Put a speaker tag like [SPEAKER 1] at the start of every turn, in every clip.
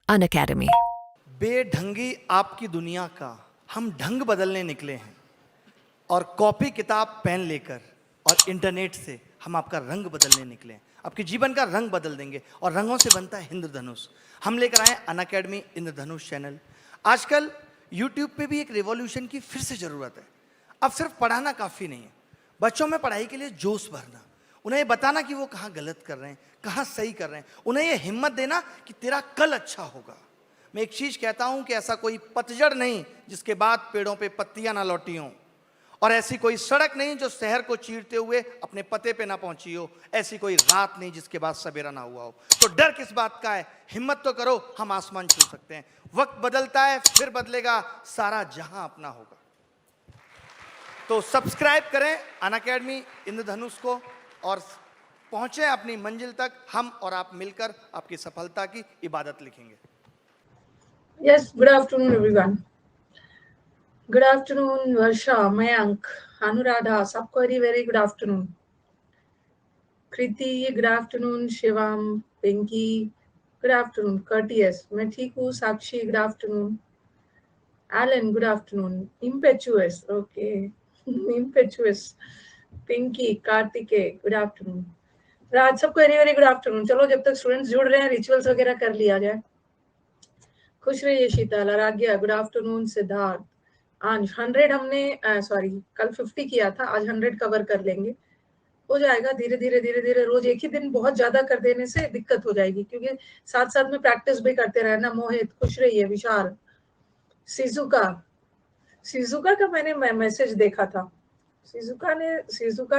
[SPEAKER 1] Unacademy.
[SPEAKER 2] बेढंगी आपकी दुनिया का हम ढंग बदलने निकले हैं और कॉपी किताब पेन लेकर और इंटरनेट से हम आपका रंग बदलने निकले हैं। आपके जीवन का रंग बदल देंगे और रंगों से बनता है इंद्रधनुष। हम लेकर आए अनअकैडमी इंद्रधनुष चैनल। आजकल यूट्यूब पे भी एक रिवॉल्यूशन की फिर से ज़रूरत है। अब सिर्फ पढ़ाना काफ़ी नहीं है, बच्चों में पढ़ाई के लिए जोश भरना, उन्हें ये बताना कि वो कहाँ गलत कर रहे हैं, कहाँ सही कर रहे हैं, उन्हें ये हिम्मत देना कि तेरा कल अच्छा होगा। मैं एक चीज़ कहता हूँ कि ऐसा कोई पतझड़ नहीं जिसके बाद पेड़ों पे पत्तियां ना लौटी हों, और ऐसी कोई सड़क नहीं जो शहर को चीरते हुए अपने पते पे ना पहुंची हो, ऐसी कोई रात नहीं जिसके बाद सवेरा ना हुआ हो। तो डर किस बात का है, हिम्मत तो करो, हम आसमान छू सकते हैं। वक्त बदलता है, फिर बदलेगा, सारा जहां अपना होगा। तो सब्सक्राइब करें अनअकैडमी इंद्रधनुष को और पहुंचे अपनी मंजिल तक। हम और आप मिलकर आपकी सफलता की इबादत लिखेंगे।
[SPEAKER 3] Yes, good afternoon, everyone. Good afternoon, Varsha, Mayank, Anuradha. सबको very good afternoon. Kriti, good afternoon. Shivam, Pinky, good afternoon. Courteous, मैं ठीक हूँ. Sakshi, good afternoon. Alan, good afternoon. Impetuous, okay. Impetuous. Pinky, Kartike, good afternoon. राज सबको very good afternoon. चलो जब तक students जुड़ रहे हैं रिचुअल्स वगैरह कर लिया जाए. खुश रहिए शीतल, आराध्या, गुड आफ्टरनून. सिद्धार्थ, आज 100 हमने सॉरी कल 50 किया था, आज 100 कवर कर लेंगे. हो जाएगा धीरे धीरे रोज एक ही दिन बहुत ज्यादा कर देने से दिक्कत हो जाएगी, क्योंकि साथ साथ में प्रैक्टिस भी करते रहना. मोहित, खुश रहिए. विशाल, सिजुका का मैंने मैसेज देखा था. सिजुका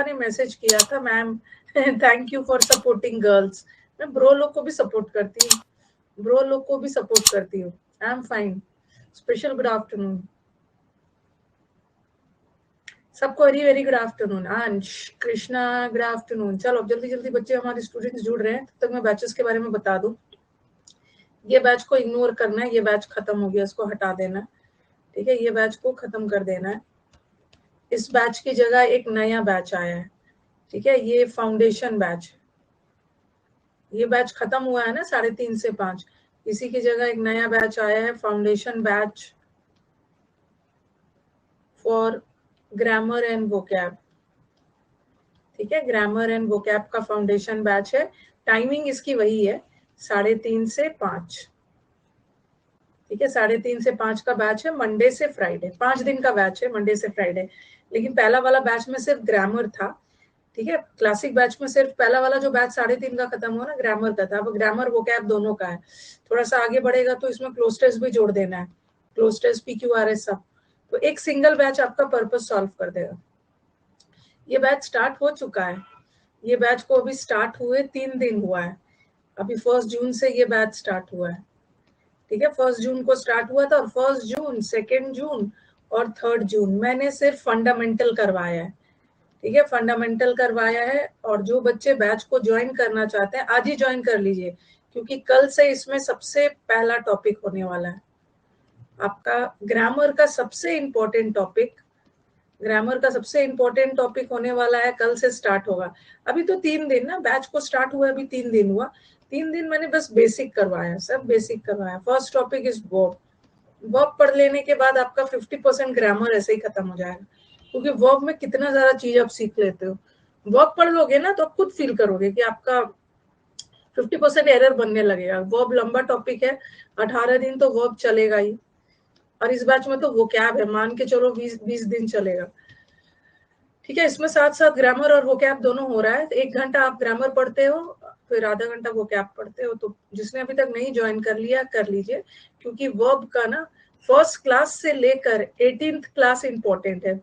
[SPEAKER 3] ने मैसेज किया था, ma'am thank you for supporting girls. मैं ब्रो लोग को भी सपोर्ट करती हूँ, I am fine. Special good afternoon सबको, वेरी गुड आफ्टरनून. अंश, कृष्णा, गुड आफ्टरनून. चलो अब जल्दी जल्दी बच्चे हमारे स्टूडेंट्स जुड़ रहे हैं, तब तक मैं बैचेस के बारे में बता दूं. ये बैच को इग्नोर करना है, ये बैच खत्म हो गया, इसको हटा देना है. ठीक है, ये बैच को खत्म कर देना है. इस बैच की जगह एक नया बैच आया है. ठीक है, ये फाउंडेशन बैच, ये बैच खत्म हुआ है ना 3:30 से 5. इसी की जगह एक नया बैच आया है, foundation batch for grammar and vocab. ठीक है, ग्रामर एंड वोकैब का फाउंडेशन बैच है. टाइमिंग इसकी वही है, 3:30 से 5. ठीक है, 3:30 से 5 का बैच है, मंडे से फ्राइडे. 5 दिन का बैच है, मंडे से फ्राइडे. लेकिन पहला वाला बैच में सिर्फ ग्रामर था. ठीक है, क्लासिक बैच में सिर्फ पहला वाला जो बैच 3:30 का खत्म हुआ ना, ग्रामर का था. अब ग्रामर वोकैब दोनों का है. थोड़ा सा आगे बढ़ेगा तो इसमें क्लोज टेस्ट भी जोड़ देना है, क्लोज टेस्ट, PQRS सब. तो एक सिंगल बैच आपका पर्पस सॉल्व कर देगा. ये बैच स्टार्ट हो चुका है. ये बैच को अभी स्टार्ट हुए 3 दिन हुआ है. अभी 1 जून से ये बैच स्टार्ट हुआ है. ठीक है, 1 जून को स्टार्ट हुआ था, और 1 जून, 2 जून और 3 जून मैंने सिर्फ फंडामेंटल करवाया है. ठीक है, फंडामेंटल करवाया है. और जो बच्चे बैच को ज्वाइन करना चाहते हैं आज ही ज्वाइन कर लीजिए, क्योंकि कल से इसमें सबसे पहला टॉपिक होने वाला है आपका ग्रामर का सबसे इम्पोर्टेंट टॉपिक. ग्रामर का सबसे इम्पोर्टेंट टॉपिक होने वाला है, कल से स्टार्ट होगा. अभी तो 3 दिन ना, बैच को स्टार्ट हुआ अभी 3 दिन हुआ. 3 दिन मैंने बस बेसिक करवाया, सब बेसिक करवाया. First topic is verb. Verb पढ़ लेने के बाद आपका 50% ग्रामर ऐसे ही खत्म हो जाएगा, क्योंकि वर्ब में कितना ज्यादा चीज आप सीख लेते हो. वर्ब पढ़ लोगे ना तो आप खुद फील करोगे कि आपका 50% एरर बनने लगेगा. वर्ब लंबा टॉपिक है, 18 दिन तो वर्ब चलेगा ही. और इस बैच में तो वोकैब है, मान के चलो 20 दिन चलेगा. ठीक है, इसमें साथ साथ ग्रामर और वोकैब दोनों हो रहा है. 1 घंटा आप ग्रामर पढ़ते हो, फिर आधा घंटा वोकैब पढ़ते हो. तो जिसने अभी तक नहीं ज्वाइन कर लिया कर लीजिए, क्योंकि वर्ब का ना फर्स्ट क्लास से लेकर 18th क्लास इंपॉर्टेंट है.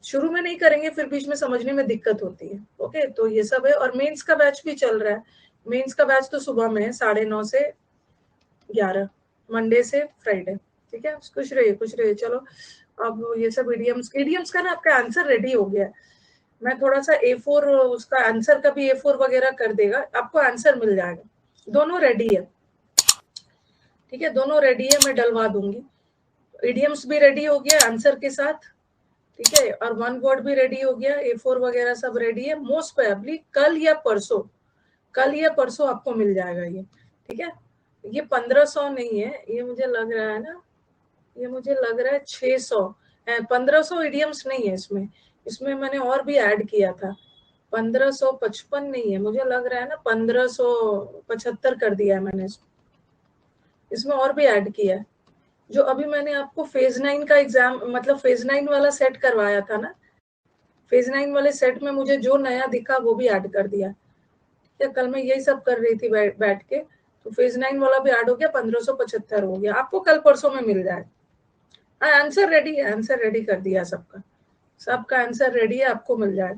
[SPEAKER 3] शुरू में नहीं करेंगे फिर बीच में समझने में दिक्कत होती है. ओके, तो ये सब है. और मेंस का बैच भी चल रहा है. मेंस का बैच तो सुबह में है 9:30 से 11, मंडे से फ्राइडे. ठीक है, खुश रहिए. चलो अब ये सब इडियम्स का ना आपका आंसर रेडी हो गया है. मैं थोड़ा सा A4 उसका आंसर का भी A4 वगैरह कर देगा, आपको आंसर मिल जाएगा. दोनों रेडी है. ठीक है, दोनों रेडी है, मैं डलवा दूंगी. इडियम्स भी रेडी हो गया आंसर के साथ. ठीक है, और वन वर्ड भी रेडी हो गया, A4 वगैरह सब रेडी है. मोस्ट प्रोबेबली कल या परसों आपको मिल जाएगा ये. ठीक है, ये 1500 नहीं है, ये मुझे लग रहा है ना, ये मुझे लग रहा है 600 है। 1500 इडियम्स नहीं है इसमें, इसमें मैंने और भी ऐड किया था। 1555 नहीं है, मुझे लग रहा है ना 1575 कर दिया है मैंने इसमें और भी ऐड किया है। जो अभी मैंने आपको फेज 9 का एग्जाम, मतलब फेज 9 वाला सेट करवाया था ना, फेज 9 वाले सेट में मुझे जो नया दिखा वो भी ऐड कर दिया। क्या कल मैं यही सब कर रही थी बैठ के, तो फेज 9 वाला भी ऐड हो गया, 1575 हो गया। आपको कल परसों में मिल जाए। हाँ, आंसर रेडी है, आंसर रेडी कर दिया सबका, सबका आंसर रेडी है, आपको मिल जाए।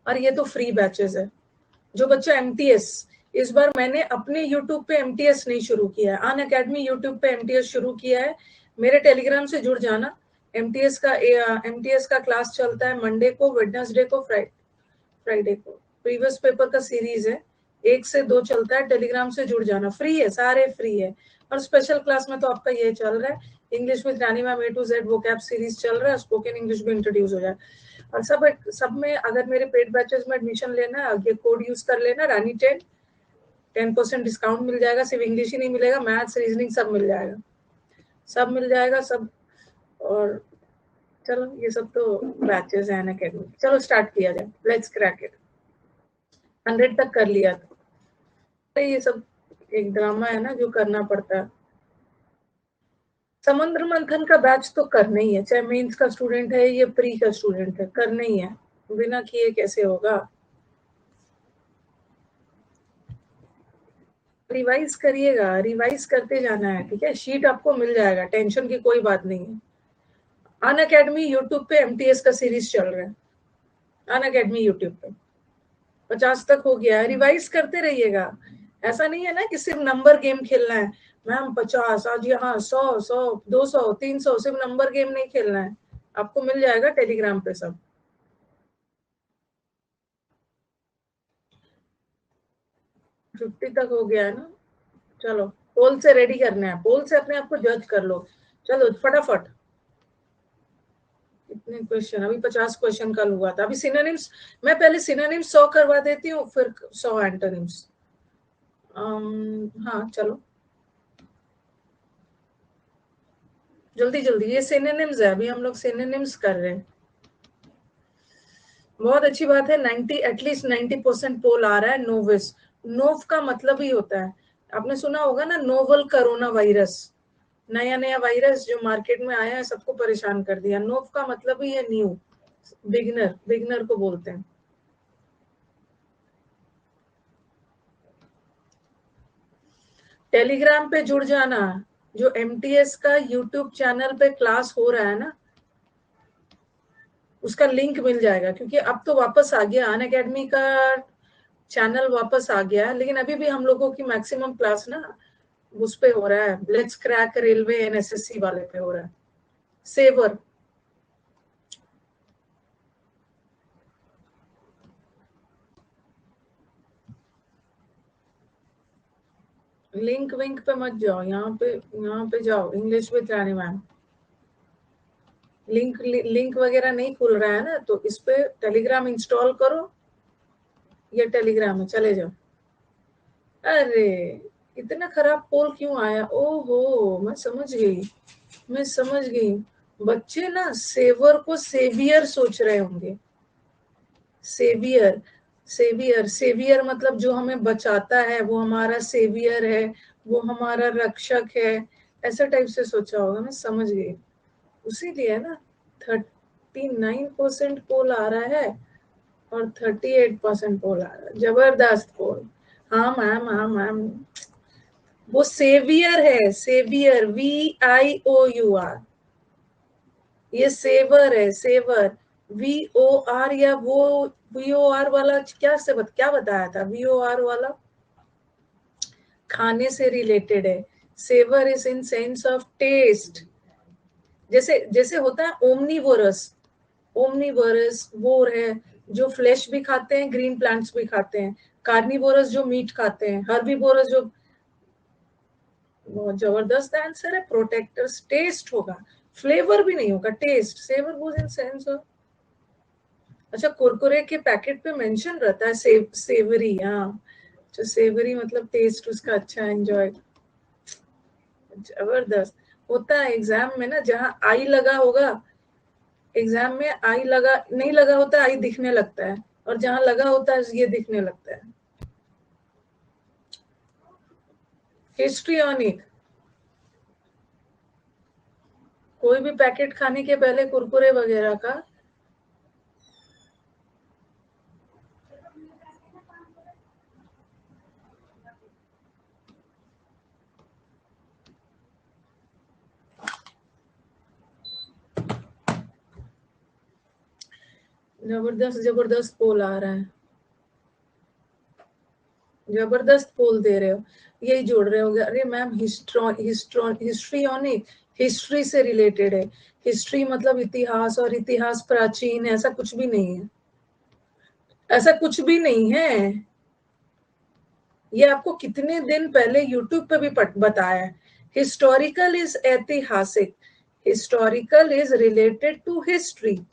[SPEAKER 3] और ये तो फ्री बैचेस है। जो बच्चा एमटीएस, इस बार मैंने अपने यूट्यूब पे एमटीएस नहीं शुरू किया है, अन अकेडमी यूट्यूब पे एमटीएस शुरू किया है। मेरे टेलीग्राम से जुड़ जाना। एमटीएस का क्लास चलता है मंडे को, वेडनेसडे को, फ्राइडे को। प्रीवियस पेपर का सीरीज है, 1 से 2 चलता है। टेलीग्राम से जुड़ जाना, फ्री है, सारे फ्री है। और स्पेशल क्लास में तो आपका ये चल रहा है, English with Rani ma'am A to Z vocab series चल रहा है, स्पोकन इंग्लिश भी इंट्रोड्यूस हो जाए। और सब में अगर मेरे पेड बैचेस में एडमिशन लेना है, ये कोड यूज कर लेना, रानी 10% डिस्काउंट मिल जाएगा। सिर्फ इंग्लिश ही नहीं मिलेगा, मैथ्स, रीजनिंग सब मिल जाएगा, सब मिल जाएगा सब। और चलो, ये सब तो बैचेस हैं अकेडमी। चलो स्टार्ट किया जाए, लेट्स क्रैक इट। 100 तक कर लिया था, तो ये सब एक ड्रामा है ना जो करना पड़ता है। समुद्र मंथन का बैच तो करना ही है, चाहे मेंस का स्टूडेंट है या प्री का स्टूडेंट है, करना ही है, बिना किए कैसे होगा। रिवाइज करिएगा, रिवाइज करते जाना है, ठीक है। शीट आपको मिल जाएगा, टेंशन की कोई बात नहीं है। अन अकेडमी यूट्यूब पे एमटीएस का सीरीज चल रहा है, अन अकेडमी यूट्यूब पे 50 तक हो गया है। रिवाइज करते रहिएगा, ऐसा नहीं है ना कि सिर्फ नंबर गेम खेलना है। मैम 50, आज यहाँ 100, 200, 300, सिर्फ नंबर गेम नहीं खेलना है। आपको मिल जाएगा टेलीग्राम पे सब। 50 तक हो गया है ना। चलो, पोल से रेडी करना है, पोल से अपने आप को जज कर लो। चलो फटाफट, इतने क्वेश्चन, अभी 50 क्वेश्चन कल हुआ था। अभी सिनोनिम्स, मैं पहले सिनोनिम्स 100 करवा देती हूँ, फिर 100 एंटोनिम्स। हाँ चलो, जल्दी जल्दी, ये सिनोनिम्स है, अभी हम लोग सिनोनिम्स कर रहे हैं। बहुत अच्छी बात है, 90 एटलीस्ट 90% पोल आ रहा है। नोविस, नोव का मतलब ही होता है, आपने सुना होगा ना, नोवल कोरोना वायरस, नया नया वायरस जो मार्केट में आया है, सबको परेशान कर दिया। नोव का मतलब ही है न्यू, बिगनर, बिगनर को बोलते हैं। टेलीग्राम पे जुड़ जाना, जो एमटीएस का यूट्यूब चैनल पे क्लास हो रहा है ना, उसका लिंक मिल जाएगा। क्योंकि अब तो वापस आ गया अन अकेडमी का चैनल, वापस आ गया है, लेकिन अभी भी हम लोगों की मैक्सिमम क्लास ना उस पे हो रहा है, लेट्स क्रैक रेलवे एनएसएससी वाले पे हो रहा है। सेवर, लिंक विंक पे मत जाओ, यहाँ पे जाओ, English with Rani ma'am. Link वगैरह नहीं खुल रहा है ना, तो इस पे टेलीग्राम इंस्टॉल करो, ये टेलीग्राम में चले जाओ। अरे, इतना खराब पोल क्यों आया? ओहो, मैं समझ गई, मैं समझ गई। बच्चे ना सेवर को सेवियर सोच रहे होंगे। सेवियर, सेवियर, सेवियर मतलब जो हमें बचाता है, वो हमारा सेवियर है, वो हमारा रक्षक है, ऐसा टाइप से सोचा होगा, मैं समझ गई। उसी लिए ना 39% पोल आ रहा है और 38% पोल आ रहा है, जबरदस्त पोल। हाँ मैम, हाँ मैम, वो सेवियर है, सेवियर, VIOUR, ये सेवर है, सेवर, VOR, या वो VOR वाला क्या बताया था? VOR वाला खाने से रिलेटेड है, savour is in sense of taste. जैसे जैसे होता है ओमनीवोरस, ओमनीवोरस वो है जो फ्लेश भी खाते हैं, ग्रीन प्लांट्स भी खाते हैं। कार्निवोरस जो मीट खाते हैं, हर्बीवोरस जो, बहुत जबरदस्त आंसर है, प्रोटेक्टर्स। टेस्ट होगा, फ्लेवर भी नहीं होगा, taste. Savour was in sense of, अच्छा, कुरकुरे के पैकेट पे मेंशन रहता है सेवरी, हाँ जो सेवरी मतलब टेस्ट उसका अच्छा, एंजॉय। जबरदस्त होता है एग्जाम में ना, जहाँ आई लगा होगा, एग्जाम में आई लगा नहीं लगा होता, आई दिखने लगता है, और जहाँ लगा होता है ये दिखने लगता है। हिस्ट्रियोनिक, कोई भी पैकेट खाने के पहले कुरकुरे वगैरह का, जबरदस्त जबरदस्त पोल आ रहा है, जबरदस्त पोल दे रहे हो, यही जोड़ रहे हो। अरे मैम हिस्ट्रियोनिक हिस्ट्री से रिलेटेड है, हिस्ट्री मतलब इतिहास, और इतिहास प्राचीन है, ऐसा कुछ भी नहीं है, ऐसा कुछ भी नहीं है। ये आपको कितने दिन पहले यूट्यूब पे भी बताया है। हिस्टोरिकल इज ऐतिहासिक, historical is related to history,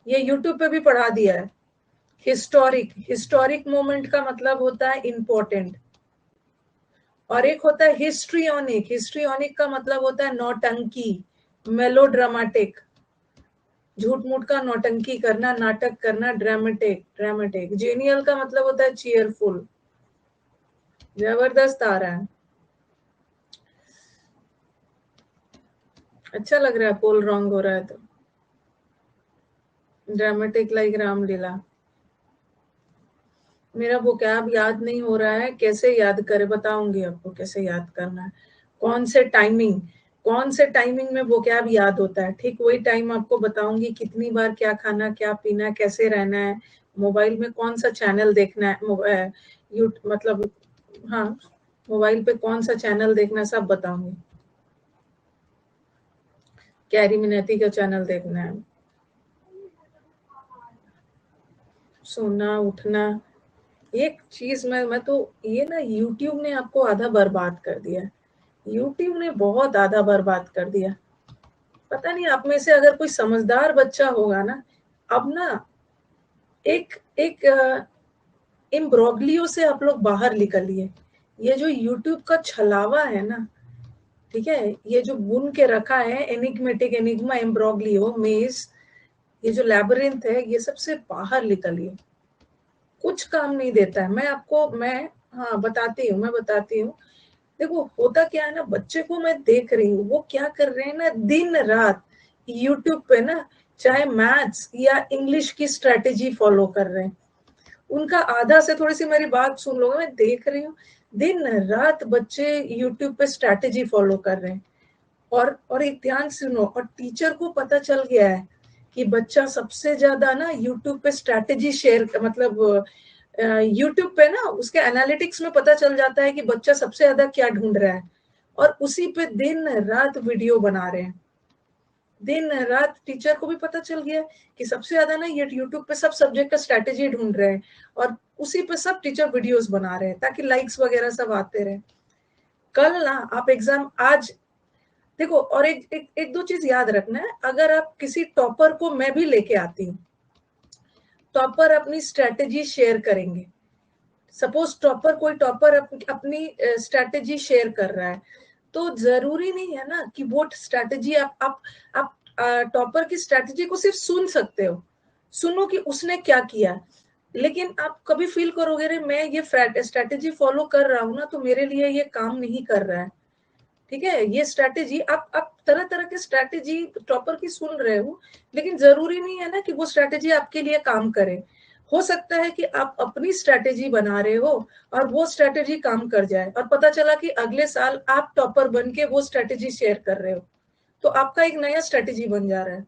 [SPEAKER 3] ये यूट्यूब पे भी पढ़ा दिया है। हिस्टोरिक, हिस्टोरिक मोमेंट का मतलब होता है इम्पोर्टेंट, और एक होता है हिस्ट्रियोनिक, हिस्ट्रियोनिक का मतलब होता है नौटंकी, मेलोड्रामेटिक, झूठ मूठ का नौटंकी करना, नाटक करना, ड्रामेटिक, ड्रामेटिक। जेनियल का मतलब होता है चीयरफुल। जबरदस्त आ रहा है, अच्छा लग रहा है। पोल रॉन्ग हो रहा है तो ड्रामेटिक लाइक रामलीला। मेरा वोकैब याद नहीं हो रहा है, कैसे याद करें, बताऊंगी आपको कैसे याद करना है। कौन से टाइमिंग, कौन से टाइमिंग में वोकैब याद होता है, ठीक वही टाइम आपको बताऊंगी। कितनी बार क्या खाना, क्या पीना, कैसे रहना है, मोबाइल में कौन सा चैनल देखना है, मतलब हाँ, मोबाइल पे कौन सा चैनल देखना है, सब बताऊंगी। कैरी मिनती का चैनल देखना है, सोना उठना। एक चीज मैं तो, ये ना यूट्यूब ने आपको आधा बर्बाद कर दिया, यूट्यूब ने बहुत आधा बर्बाद कर दिया। पता नहीं आप में से अगर कोई समझदार बच्चा होगा ना, अब ना एक एक इम्ब्रोग्लियो से आप लोग बाहर निकलिए। ये जो यूट्यूब का छलावा है ना, ठीक है, ये जो बुन के रखा है, एनिग्मेटिक, एनिग्मा, एम्ब्रोग्लियो, मेज, ये जो लैबिरिंथ है, ये सबसे बाहर निकलिए, कुछ काम नहीं देता है। मैं आपको, मैं हाँ बताती हूँ, मैं बताती हूँ। देखो होता क्या है ना, बच्चे को मैं देख रही हूँ वो क्या कर रहे हैं ना, दिन रात यूट्यूब पे ना, चाहे मैथ्स या इंग्लिश की स्ट्रेटेजी फॉलो कर रहे हैं। उनका आधा से, थोड़ी सी मेरी बात सुन लोगे, मैं देख रही हूँ दिन रात बच्चे यूट्यूब पे स्ट्रेटेजी फॉलो कर रहे हैं। और एक ध्यान सुनो, और टीचर को पता चल गया है कि बच्चा सबसे ज्यादा ना यूट्यूब पे स्ट्रेटेजी शेयर, मतलब यूट्यूब पे ना उसके एनालिटिक्स में पता चल जाता है कि बच्चा सबसे ज्यादा क्या ढूंढ रहा है, और उसी पे दिन रात वीडियो बना रहे हैं। दिन रात टीचर को भी पता चल गया कि सबसे ज्यादा ना ये यूट्यूब पे सब सब्जेक्ट का स्ट्रेटेजी ढूंढ रहे हैं, और उसी पे सब टीचर वीडियोस बना रहे हैं ताकि लाइक्स वगैरह सब आते रहे। कल ना आप एग्जाम, आज देखो, और एक दो चीज याद रखना है। अगर आप किसी टॉपर को, मैं भी लेके आती हूँ, टॉपर अपनी स्ट्रेटेजी शेयर करेंगे, सपोज टॉपर, कोई टॉपर अपनी स्ट्रेटेजी शेयर कर रहा है, तो जरूरी नहीं है ना कि वो स्ट्रेटेजी आप टॉपर की स्ट्रेटेजी को सिर्फ सुन सकते हो, सुनो कि उसने क्या किया, लेकिन आप कभी फील करोगे रे मैं ये स्ट्रेटेजी फॉलो कर रहा हूँ ना, तो मेरे लिए ये काम नहीं कर रहा है। ठीक है, ये स्ट्रेटेजी, आप तरह तरह के स्ट्रेटेजी टॉपर की सुन रहे हो, लेकिन जरूरी नहीं है ना कि वो स्ट्रेटेजी आपके लिए काम करे। हो सकता है कि आप अपनी स्ट्रेटेजी बना रहे हो और वो स्ट्रेटेजी काम कर जाए, और पता चला कि अगले साल आप टॉपर बन के वो स्ट्रेटेजी शेयर कर रहे हो, तो आपका एक नया स्ट्रेटेजी बन जा रहा है।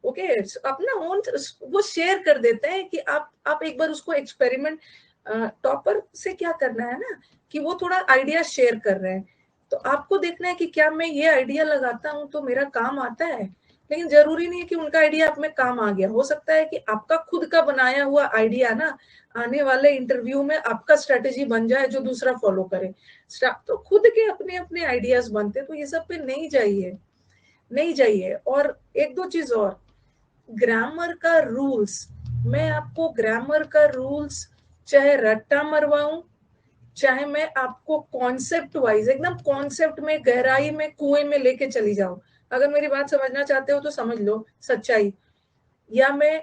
[SPEAKER 3] ओके, अपना ओन वो शेयर कर देते हैं कि आप एक बार उसको एक्सपेरिमेंट, टॉपर से क्या करना है ना, कि वो थोड़ा आइडिया शेयर कर रहे हैं, तो आपको देखना है कि क्या मैं ये आइडिया लगाता हूँ तो मेरा काम आता है। लेकिन जरूरी नहीं है कि उनका आइडिया आप में काम आ गया, हो सकता है कि आपका खुद का बनाया हुआ आइडिया ना आने वाले इंटरव्यू में आपका स्ट्रेटेजी बन जाए जो दूसरा फॉलो करे। तो खुद के अपने अपने आइडियाज बनते, तो ये सब पे नहीं जाइए, नहीं जाइए। और एक दो चीज और, ग्रामर का रूल्स, मैं आपको ग्रामर का रूल्स चाहे रट्टा मरवाऊं चाहे मैं आपको कॉन्सेप्ट वाइज एकदम कॉन्सेप्ट में गहराई में कुएं में लेके चली जाऊं, अगर मेरी बात समझना चाहते हो तो समझ लो सच्चाई। या मैं,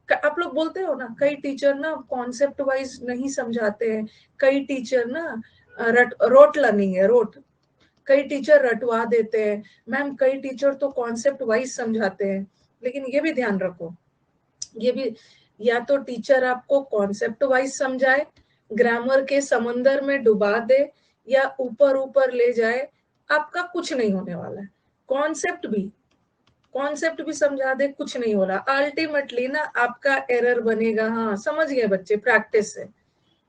[SPEAKER 3] आप लोग बोलते हो ना कई टीचर ना कॉन्सेप्ट वाइज नहीं समझाते हैं, कई टीचर ना रोट लर्निंग है, रोट, कई टीचर रटवा देते हैं। मैम कई टीचर तो कॉन्सेप्ट वाइज समझाते हैं, लेकिन ये भी ध्यान रखो, ये भी, या तो टीचर आपको कॉन्सेप्ट वाइज समझाए, ग्रामर के समंदर में डुबा दे, या ऊपर ऊपर ले जाए, आपका कुछ नहीं होने वाला है। कॉन्सेप्ट भी समझा दे, कुछ नहीं हो रहा, अल्टीमेटली ना आपका एरर बनेगा। हाँ समझ गए बच्चे, प्रैक्टिस से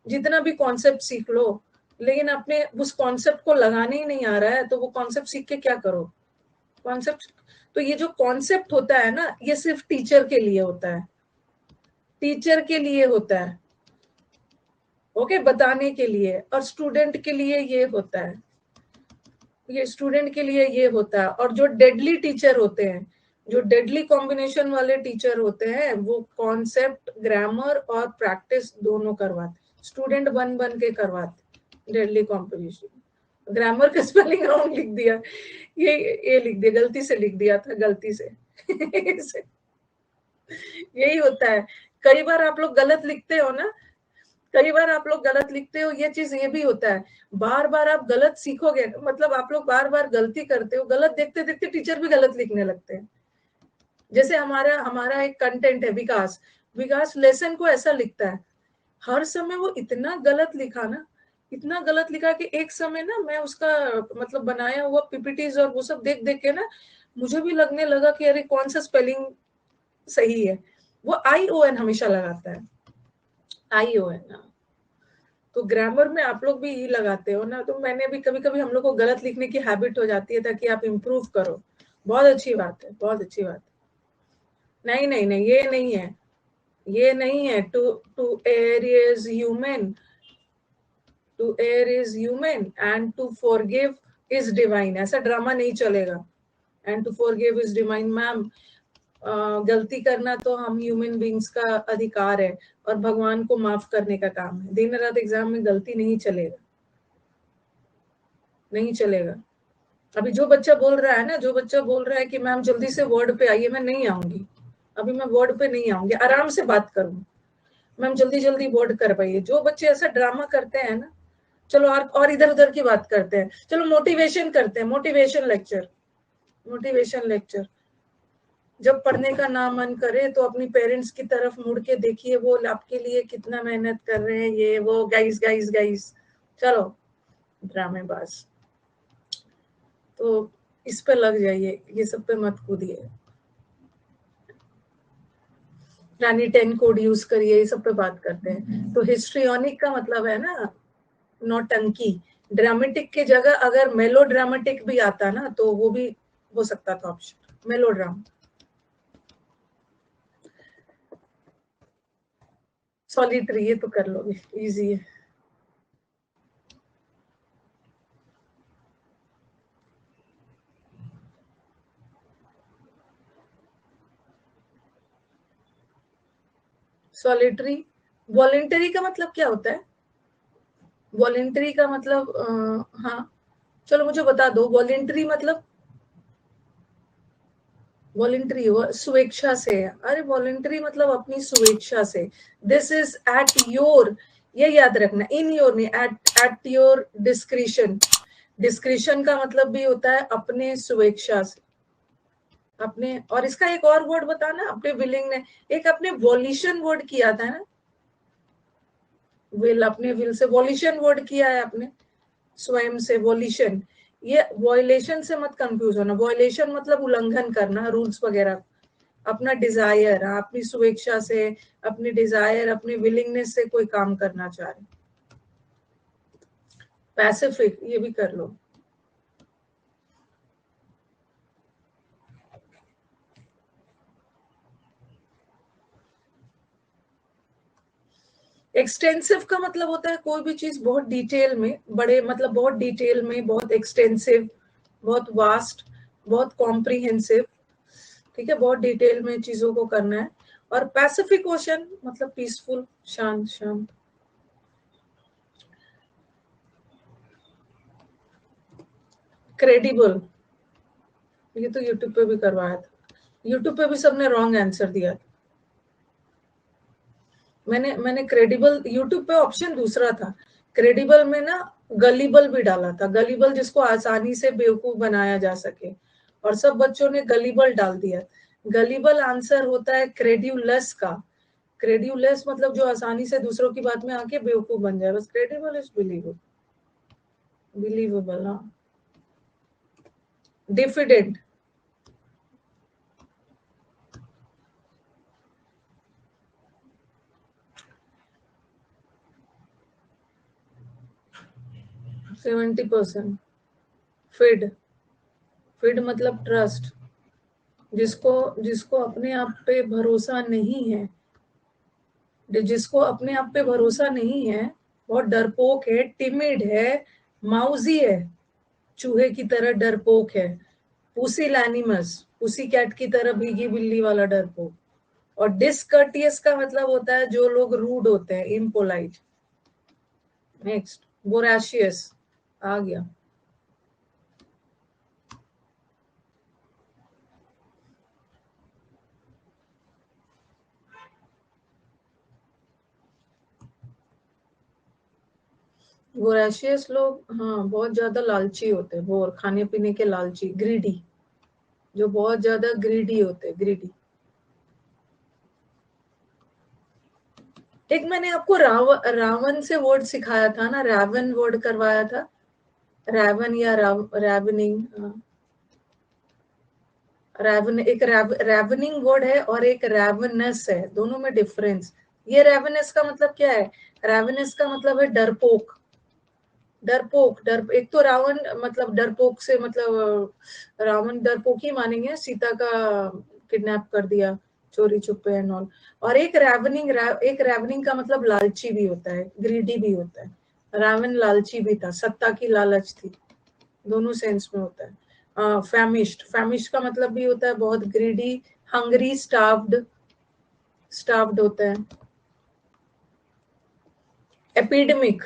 [SPEAKER 3] जितना भी कॉन्सेप्ट सीख लो, लेकिन अपने उस कॉन्सेप्ट को लगाने ही नहीं आ रहा है, तो वो कॉन्सेप्ट सीख के क्या करो। कॉन्सेप्ट, तो ये जो कॉन्सेप्ट होता है ना, ये सिर्फ टीचर के लिए होता है, टीचर के लिए होता है, ओके, बताने के लिए। और स्टूडेंट के लिए ये होता है, ये स्टूडेंट के लिए ये होता है। और जो डेडली टीचर होते हैं, जो डेडली कॉम्बिनेशन वाले टीचर होते हैं, वो कॉन्सेप्ट, ग्रामर और प्रैक्टिस दोनों करवाते, स्टूडेंट बन बन के करवाते डेडली कॉम्बिनेशन। ग्रामर का स्पेलिंग रॉन्ग लिख दिया, ये लिख दिया, गलती से लिख दिया था, गलती से यही होता है। कई बार आप लोग गलत लिखते हो ना, कई बार आप लोग गलत लिखते हो, ये चीज ये भी होता है। बार बार आप गलत सीखोगे, मतलब आप लोग बार बार गलती करते हो, गलत देखते देखते टीचर भी गलत लिखने लगते हैं। जैसे हमारा हमारा एक कंटेंट है विकास, विकास लेसन को ऐसा लिखता है, हर समय वो इतना गलत लिखा ना, इतना गलत लिखा कि एक समय ना मैं उसका मतलब बनाया हुआ पीपीटीज और वो सब देख देख के ना मुझे भी लगने लगा कि अरे कौन सा स्पेलिंग सही है। वो ION हमेशा लगाता है, ION। तो ग्रामर में आप लोग भी ई लगाते हो ना, तो मैंने भी कभी कभी हम लोग को गलत लिखने की हैबिट हो जाती है, ताकि आप इम्प्रूव करो। बहुत अच्छी बात है, बहुत अच्छी बात है। नहीं नहीं नहीं, ये नहीं है, ये नहीं है। To to err is human, to err is human and to forgive is divine, ऐसा ड्रामा नहीं चलेगा। And to forgive is divine, ma'am गलती करना तो हम ह्यूमन बींग्स का अधिकार है, और भगवान को माफ करने का काम है। दिन रात एग्जाम में गलती नहीं चलेगा, नहीं चलेगा। अभी जो बच्चा बोल रहा है ना, जो बच्चा बोल रहा है कि मैम जल्दी से वर्ड पे आइए, मैं नहीं आऊंगी, अभी मैं वर्ड पे नहीं आऊंगी, आराम से बात करूँ, मैम जल्दी जल्दी वर्ड कर पाइए, जो बच्चे ऐसा ड्रामा करते हैं ना, चलो और इधर उधर की बात करते हैं, चलो मोटिवेशन करते हैं, मोटिवेशन लेक्चर, मोटिवेशन लेक्चर। जब पढ़ने का ना मन करे तो अपनी पेरेंट्स की तरफ मुड़ के देखिए, वो आपके लिए कितना मेहनत कर रहे हैं, ये वो, गाइस गाइस गाइस, चलो ड्रामेबाज। तो इस पे लग जाइए, ये सब पे मत कूदिए। रानी 10 कोड यूज करिए, ये सब पे बात करते हैं। तो हिस्ट्रियोनिक का मतलब है ना नौटंकी। ड्रामेटिक की जगह अगर मेलो ड्रामेटिक भी आता ना, तो वो भी हो सकता था ऑप्शन, मेलो ड्रामा। सॉलिटरी, ये तो कर लोगे, इजी है। सॉलिटरी, वॉलेंटरी का मतलब क्या होता है? वॉलेंटरी का मतलब हाँ, चलो मुझे बता दो, वॉलेंटरी मतलब, वॉलेंटरी स्वेच्छा से। अरे वॉलेंटरी मतलब अपनी स्वेच्छा से, दिस इज एट योर, ये याद रखना, इन योर नहीं, एट योर डिस्क्रिशन। डिस्क्रिशन का मतलब भी होता है अपने स्वेच्छा से, अपने। और इसका एक और वर्ड बताना, अपने विलिंग ने, एक अपने वॉल्यूशन वर्ड किया था ना, विल, अपने विल से वॉल्यूशन वर्ड किया है आपने, स्वयं से वॉल्यूशन। ये वॉयलेशन से मत कंफ्यूज होना, वॉयलेशन मतलब उल्लंघन करना रूल्स वगैरह। अपना डिजायर, अपनी स्वेच्छा से, अपनी डिजायर, अपनी विलिंगनेस से कोई काम करना चाह रहे। पैसिफिक, ये भी कर लो। एक्सटेंसिव का मतलब होता है कोई भी चीज बहुत डिटेल में, बड़े मतलब बहुत डिटेल में, बहुत एक्सटेंसिव, बहुत वास्ट, बहुत कॉम्प्रिहेंसिव, ठीक है, बहुत डिटेल में चीजों को करना है। और पैसिफिक ओशन मतलब पीसफुल, शांत शांत। क्रेडिबल, ये तो यूट्यूब पे भी करवाया था, यूट्यूब पे भी सबने रॉन्ग आंसर दिया था। मैंने क्रेडिबल, यूट्यूब पे ऑप्शन दूसरा था, क्रेडिबल में ना गलीबल भी डाला था, गलीबल जिसको आसानी से बेवकूफ बनाया जा सके, और सब बच्चों ने गलीबल डाल दिया। गलीबल आंसर होता है क्रेड्यूलस का, क्रेड्यूलस मतलब जो आसानी से दूसरों की बात में आके बेवकूफ बन जाए, बस क्रेडिबल इज बिलीवेबल, बिलीवेबल। हाँ, डिफिडेंट, %70। फिड, फिड मतलब ट्रस्ट, जिसको जिसको अपने आप पे भरोसा नहीं है, जिसको अपने आप पे भरोसा नहीं है, बहुत डरपोक है, टिमिड है, माउजी है, चूहे की तरह डरपोक है, पुसिलैनिमस, पुसी कैट की तरह भीगी बिल्ली वाला डरपोक। और डिसकर्टियस का मतलब होता है जो लोग रूड होते हैं, इम्पोलाइट। नेक्स्ट, वोराशियस आ गया। वोराशियस लोग, हाँ, बहुत ज्यादा लालची होते हैं, वो खाने पीने के लालची, ग्रीडी, जो बहुत ज्यादा ग्रीडी होते हैं, ग्रीडी। एक मैंने आपको रावण से वर्ड सिखाया था ना, रावण वर्ड करवाया था, रावण या रैवनिंग, रैवन एक रैवनिंग वर्ड है और एक रैवनस है, दोनों में डिफरेंस। ये रैवनस का मतलब क्या है, रैवनस का मतलब है डरपोक, डरपोक, डर, एक तो रावण मतलब डरपोक से मतलब रावण डरपोक ही मानेंगे, सीता का किडनैप कर दिया, चोरी छुपे एंड ऑल। और एक रैवनिंग का मतलब लालची भी होता है, ग्रीडी भी होता है, रावण लालची भी था, सत्ता की लालच थी, दोनों सेंस में होता है। फैमिश्ड, फैमिश्ड का मतलब भी होता है बहुत ग्रीडी, हंग्री, स्टार्व्ड, स्टार्व्ड होता है। Epidemic,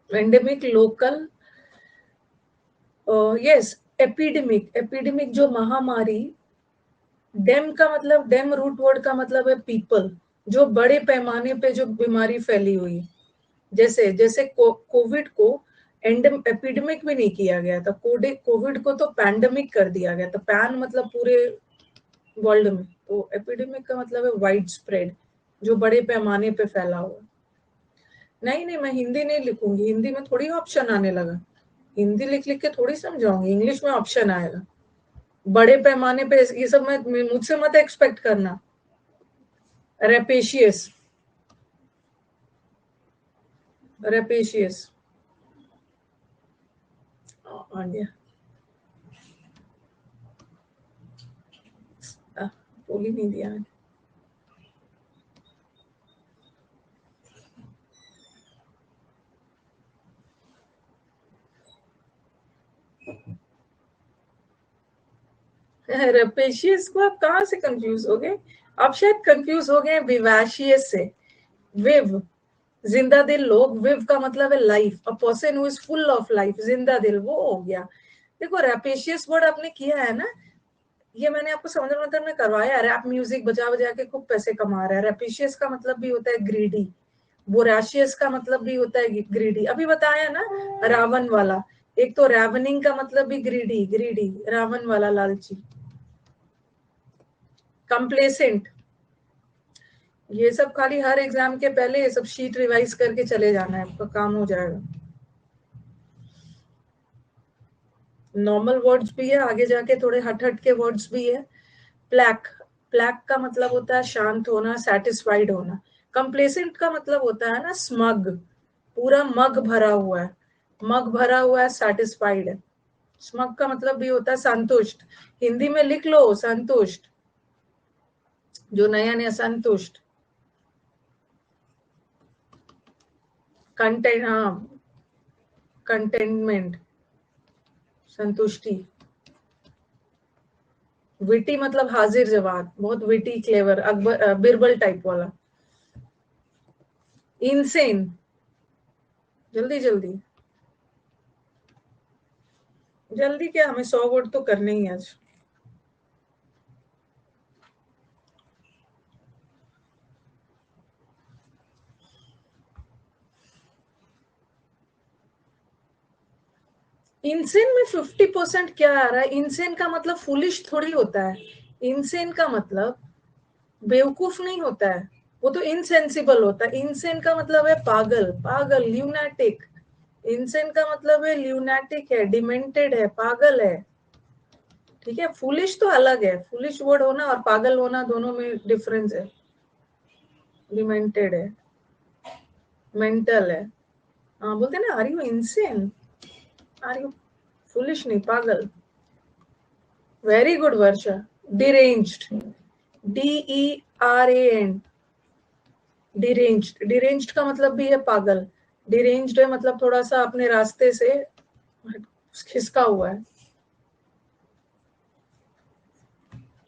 [SPEAKER 3] endemic, local, yes, epidemic, epidemic जो महामारी, डेम का मतलब, डेम रूट वर्ड का मतलब है पीपल, जो बड़े पैमाने पे जो बीमारी फैली हुई, जैसे जैसे कोविड को एपिडेमिक भी नहीं किया गया था, कोविड को तो पैंडेमिक कर दिया गया था, पैन मतलब पूरे वर्ल्ड में, तो एपिडेमिक का मतलब है वाइड स्प्रेड, जो बड़े पैमाने पे फैला हुआ। नहीं नहीं, मैं हिंदी नहीं लिखूंगी, हिंदी में थोड़ी ऑप्शन आने लगा, हिंदी लिख लिख के थोड़ी समझाऊंगी, इंग्लिश में ऑप्शन आएगा, बड़े पैमाने पे ये सब मैं मुझसे मत एक्सपेक्ट करना। रेपेशियस, रेपेशियस आ गया, बोल ही नहीं दिया। रेपेशियस को आप कहाँ से कंफ्यूज हो गए, आप शायद कंफ्यूज हो गए विवाशियस से। विव, जिंदा दिल लोग, विव का मतलब है life, a person who is full of life, जिंदा दिल, वो हो गया। देखो रैपेशियस वर्ड आपने किया है ना, ये मैंने आपको समुद्र मंथन में करवाया, रैप म्यूजिक बजा बजा के खूब पैसे कमा रहा है। रैपेशियस का मतलब भी होता है ग्रीडी, वोराशियस का मतलब भी होता है ग्रीडी, अभी बताया ना, रावण वाला, एक तो रैवनिंग का मतलब भी ग्रीडी, ग्रीडी, रावण वाला लालची। कंप्लेसेंट, ये सब खाली हर एग्जाम के पहले ये सब शीट रिवाइज करके चले जाना है, आपका काम हो जाएगा। नॉर्मल वर्ड्स भी है, आगे जाके थोड़े हट हट के वर्ड्स भी है। प्लैक, प्लैक का मतलब होता है शांत होना, सेटिस्फाइड होना। कंप्लेसेंट का मतलब होता है ना स्मग, पूरा मग भरा हुआ है, मग भरा हुआ है, सेटिस्फाइड है। स्मग का मतलब भी होता है संतुष्ट, हिंदी में लिख लो संतुष्ट, जो नया नया संतुष्ट। कंटेंट, हाँ, कंटेनमेंट, संतुष्टि। विटी मतलब हाजिर जवाब, बहुत witty clever, Akbar Birbal type वाला। इनसेन, जल्दी जल्दी जल्दी, क्या हमें 100 वर्ड तो करने ही आज। इनसेन में 50% क्या आ रहा है? इनसेन का मतलब फुलिश थोड़ी होता है। इनसेन का मतलब बेवकूफ नहीं होता है, वो तो इनसेंसिबल होता है। इनसेन का मतलब है पागल, पागल, ल्यूनाटिक। इनसेन का मतलब है ल्यूनाटिक है, डिमेंटेड है, पागल है। ठीक है, फुलिश तो अलग है, फुलिश वर्ड होना और पागल होना दोनों में डिफरेंस है। डिमेंटेड है, मेंटल है। हाँ, बोलते ना, are you insane, are you foolish, नहीं पागल। Very good Varsha. Deranged, DERAN, deranged. Deranged का मतलब भी है पागल। डिरेंज्ड है मतलब थोड़ा सा अपने रास्ते से खिसका हुआ है।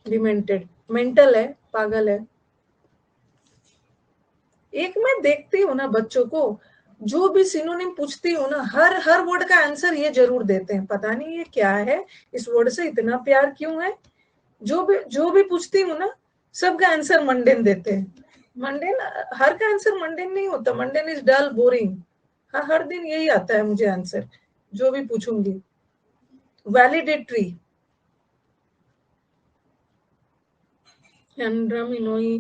[SPEAKER 3] डिमेंटेड, मेंटल है, पागल है। एक मैं देखती हूँ ना बच्चों को, जो भी सिनोनिम पूछती हूँ ना, हर हर वर्ड का आंसर ये जरूर देते हैं। पता नहीं ये क्या है, इस वर्ड से इतना प्यार क्यों है। जो भी पूछती हूँ ना, सबका आंसर मंडेन देते हैं। मंडेन, हर का आंसर मंडेन नहीं होता। Mundane is dull, boring. हाँ, हर दिन यही आता है मुझे आंसर, जो भी पूछूंगी। वैलिडेटरी, एंड्रम इनोई,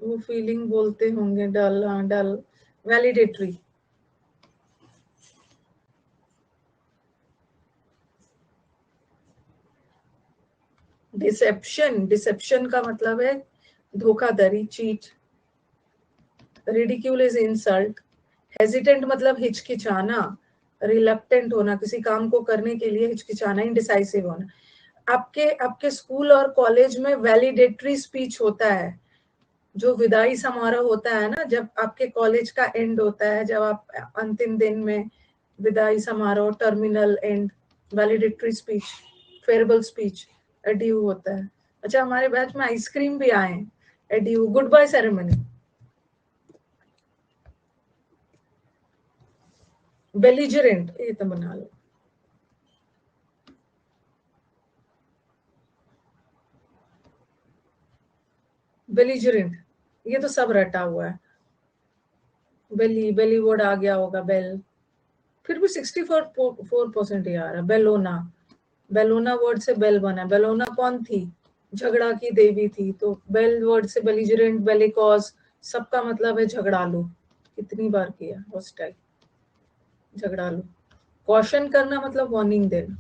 [SPEAKER 3] वो फीलिंग बोलते होंगे, डल, हाँ डल। वैलिडेटरी। डिसेप्शन, डिसेप्शन का मतलब है धोखाधड़ी, cheat. Ridicule is insult. Hesitant मतलब हिचकिचाना, रिलक्टेंट होना, किसी काम को करने के लिए हिचकिचाना, इनडिसाइसिव होना। आपके आपके स्कूल और कॉलेज में वैलिडेटरी स्पीच होता है, जो विदाई समारोह होता है ना, जब आपके कॉलेज का एंड होता है, जब आप अंतिम दिन में विदाई समारोह, terminal end, valedictory speech, farewell speech, adieu होता है। अच्छा, हमारे बैच में आइसक्रीम भी आए, adieu, goodbye ceremony. Belligerent, ये तो बना लो। बेलिजरेंट, ये तो सब रटा हुआ है। बेली, बेली वर्ड आ गया होगा, बेल। फिर भी 64% ही आ रहा है। बेलोना, बेलोना वर्ड से बेल बना। बेलोना कौन थी? झगड़ा की देवी थी। तो बेल वर्ड से बेलिजरेंट, बेलिकॉज, सबका मतलब है झगड़ालू। कितनी बार किया हॉस्टाइल, झगड़ालू। कॉशन करना मतलब वार्निंग देना।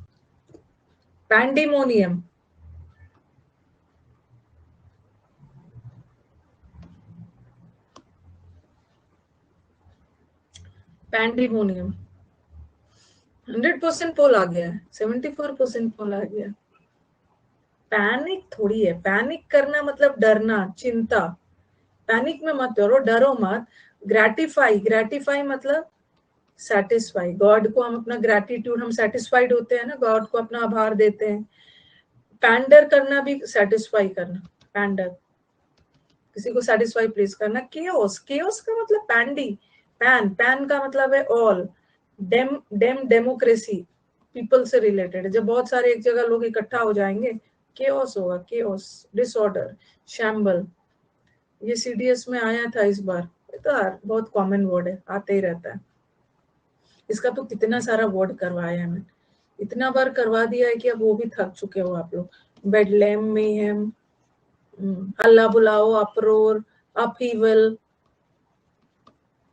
[SPEAKER 3] Pandemonium, pandemonium. 100% पोल आ गया है, 74% पोल आ गया। पैनिक थोड़ी है, पैनिक करना मतलब डरना, चिंता। पैनिक में मत करो, डरो मत। ग्रेटिफाई, ग्रेटिफाई मतलब सेटिस्फाई। गॉड को हम अपना ग्रेटिट्यूड, हम सेटिस्फाइड होते हैं ना, गॉड को अपना आभार देते हैं। पैंडर करना भी सेटिस्फाई करना, पैंडर, किसी को सेटिस्फाई प्लीज करना। केओस, केओस का मतलब पैंडी, पैन, पैन का मतलब है all. Dem, dem democracy, people से रिलेटेड है। जब बहुत सारे एक जगह लोग इकट्ठा हो जाएंगे, केओस होगा, केओस, डिसऑर्डर, शैम्बल। ये CDS में आया था इस बार। ये तो बहुत कॉमन वर्ड है, आते ही रहता है। इसका तो कितना सारा वर्ड करवाया है मैंने, इतना बार करवा दिया है कि अब वो भी थक चुके हो आप लोग। बेडलेम में हम, हल्ला बुलाओ, अप्रोर, अपहीवल,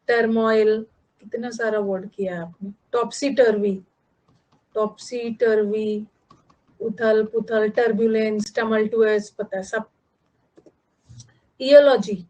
[SPEAKER 3] टर्मोइल, कितना सारा वर्ड किया है आपने। टॉपसी टर्वी, टॉपसी टर्वी, उथल पुथल, टर्बुलेंस, टमल्टुअस, पता है सब। इयोलॉजी,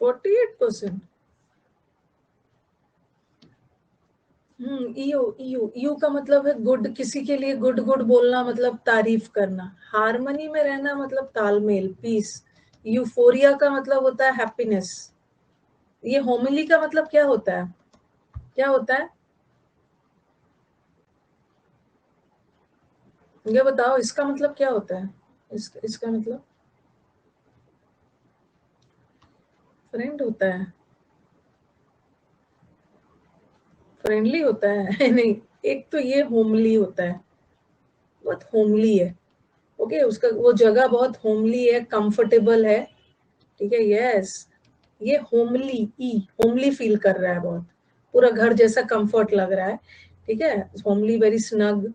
[SPEAKER 3] 48%। ईयू का मतलब है गुड, किसी के लिए गुड गुड बोलना मतलब तारीफ करना। हार्मनी में रहना मतलब तालमेल, पीस। यूफोरिया का मतलब होता है हैप्पीनेस। ये होमिली का मतलब क्या होता है? क्या होता है ये बताओ, इसका मतलब क्या होता है? इसका मतलब फ्रेंड होता है, फ्रेंडली होता है नहीं, एक तो ये होमली होता है, बहुत होमली है। ओके, उसका वो जगह बहुत होमली है, कंफर्टेबल है। ठीक है, यस। ये होमली, होमली फील कर रहा है बहुत, पूरा घर जैसा कंफर्ट लग रहा है। ठीक है, होमली, वेरी स्नग।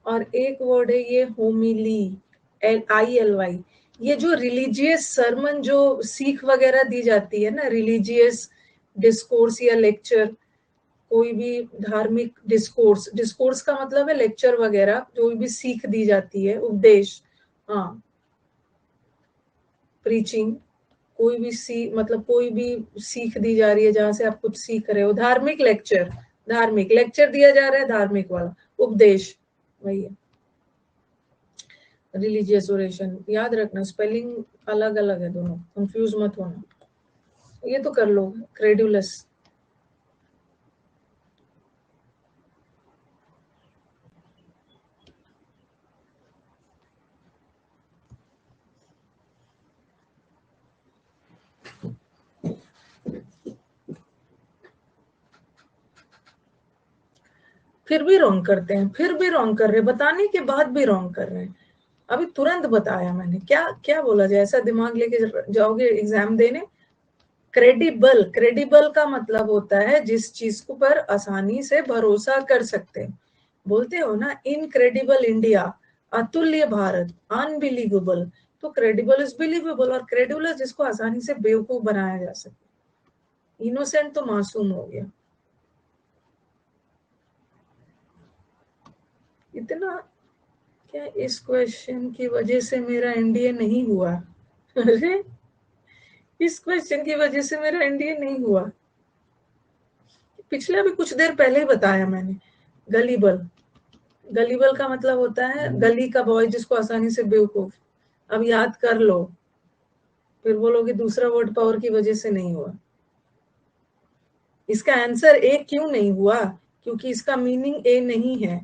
[SPEAKER 3] और एक वर्ड है ये होमिली, ILY। ये जो रिलीजियस सरमन जो सीख वगैरह दी जाती है ना, रिलीजियस डिस्कोर्स या लेक्चर, कोई भी धार्मिक डिस्कोर्स, डिस्कोर्स का मतलब है लेक्चर वगैरह, जो भी सीख दी जाती है, उपदेश। हाँ, प्रीचिंग, कोई भी मतलब कोई भी सीख दी जा रही है जहां से आप कुछ सीख रहे हो, धार्मिक लेक्चर, धार्मिक लेक्चर दिया जा रहा है, धार्मिक वाला उपदेश, वही है रिलीजियस ओरेशन। याद रखना, स्पेलिंग अलग अलग है दोनों, कंफ्यूज मत होना। ये तो कर लो, क्रेडुलस। फिर भी रॉन्ग करते हैं, फिर भी रॉन्ग कर रहे हैं, बताने के बाद भी रॉन्ग कर रहे हैं। अभी तुरंत बताया मैंने, क्या क्या बोला जाए, ऐसा दिमाग लेके जाओगे एग्जाम देने। क्रेडिबल, क्रेडिबल का मतलब होता है जिस चीज को पर आसानी से भरोसा कर सकते हैं। बोलते हो ना, इनक्रेडिबल इंडिया, अतुल्य भारत, अनबिलीवेबल। तो क्रेडिबल इज बिलीवेबल, और क्रेडुलस जिसको आसानी से बेवकूफ बनाया जा सके। इनोसेंट तो मासूम हो गया। इतना क्या इस क्वेश्चन की वजह से मेरा एनडीए नहीं हुआ? अरे, इस क्वेश्चन की वजह से मेरा एनडीए नहीं हुआ। पिछले अभी कुछ देर पहले ही बताया मैंने, गलीबल। गलीबल का मतलब होता है गली का बॉय, जिसको आसानी से बेवकूफ। अब याद कर लो, फिर बोलोगे दूसरा वर्ड पावर की वजह से नहीं हुआ। इसका आंसर ए क्यों नहीं हुआ? क्योंकि इसका मीनिंग ए नहीं है।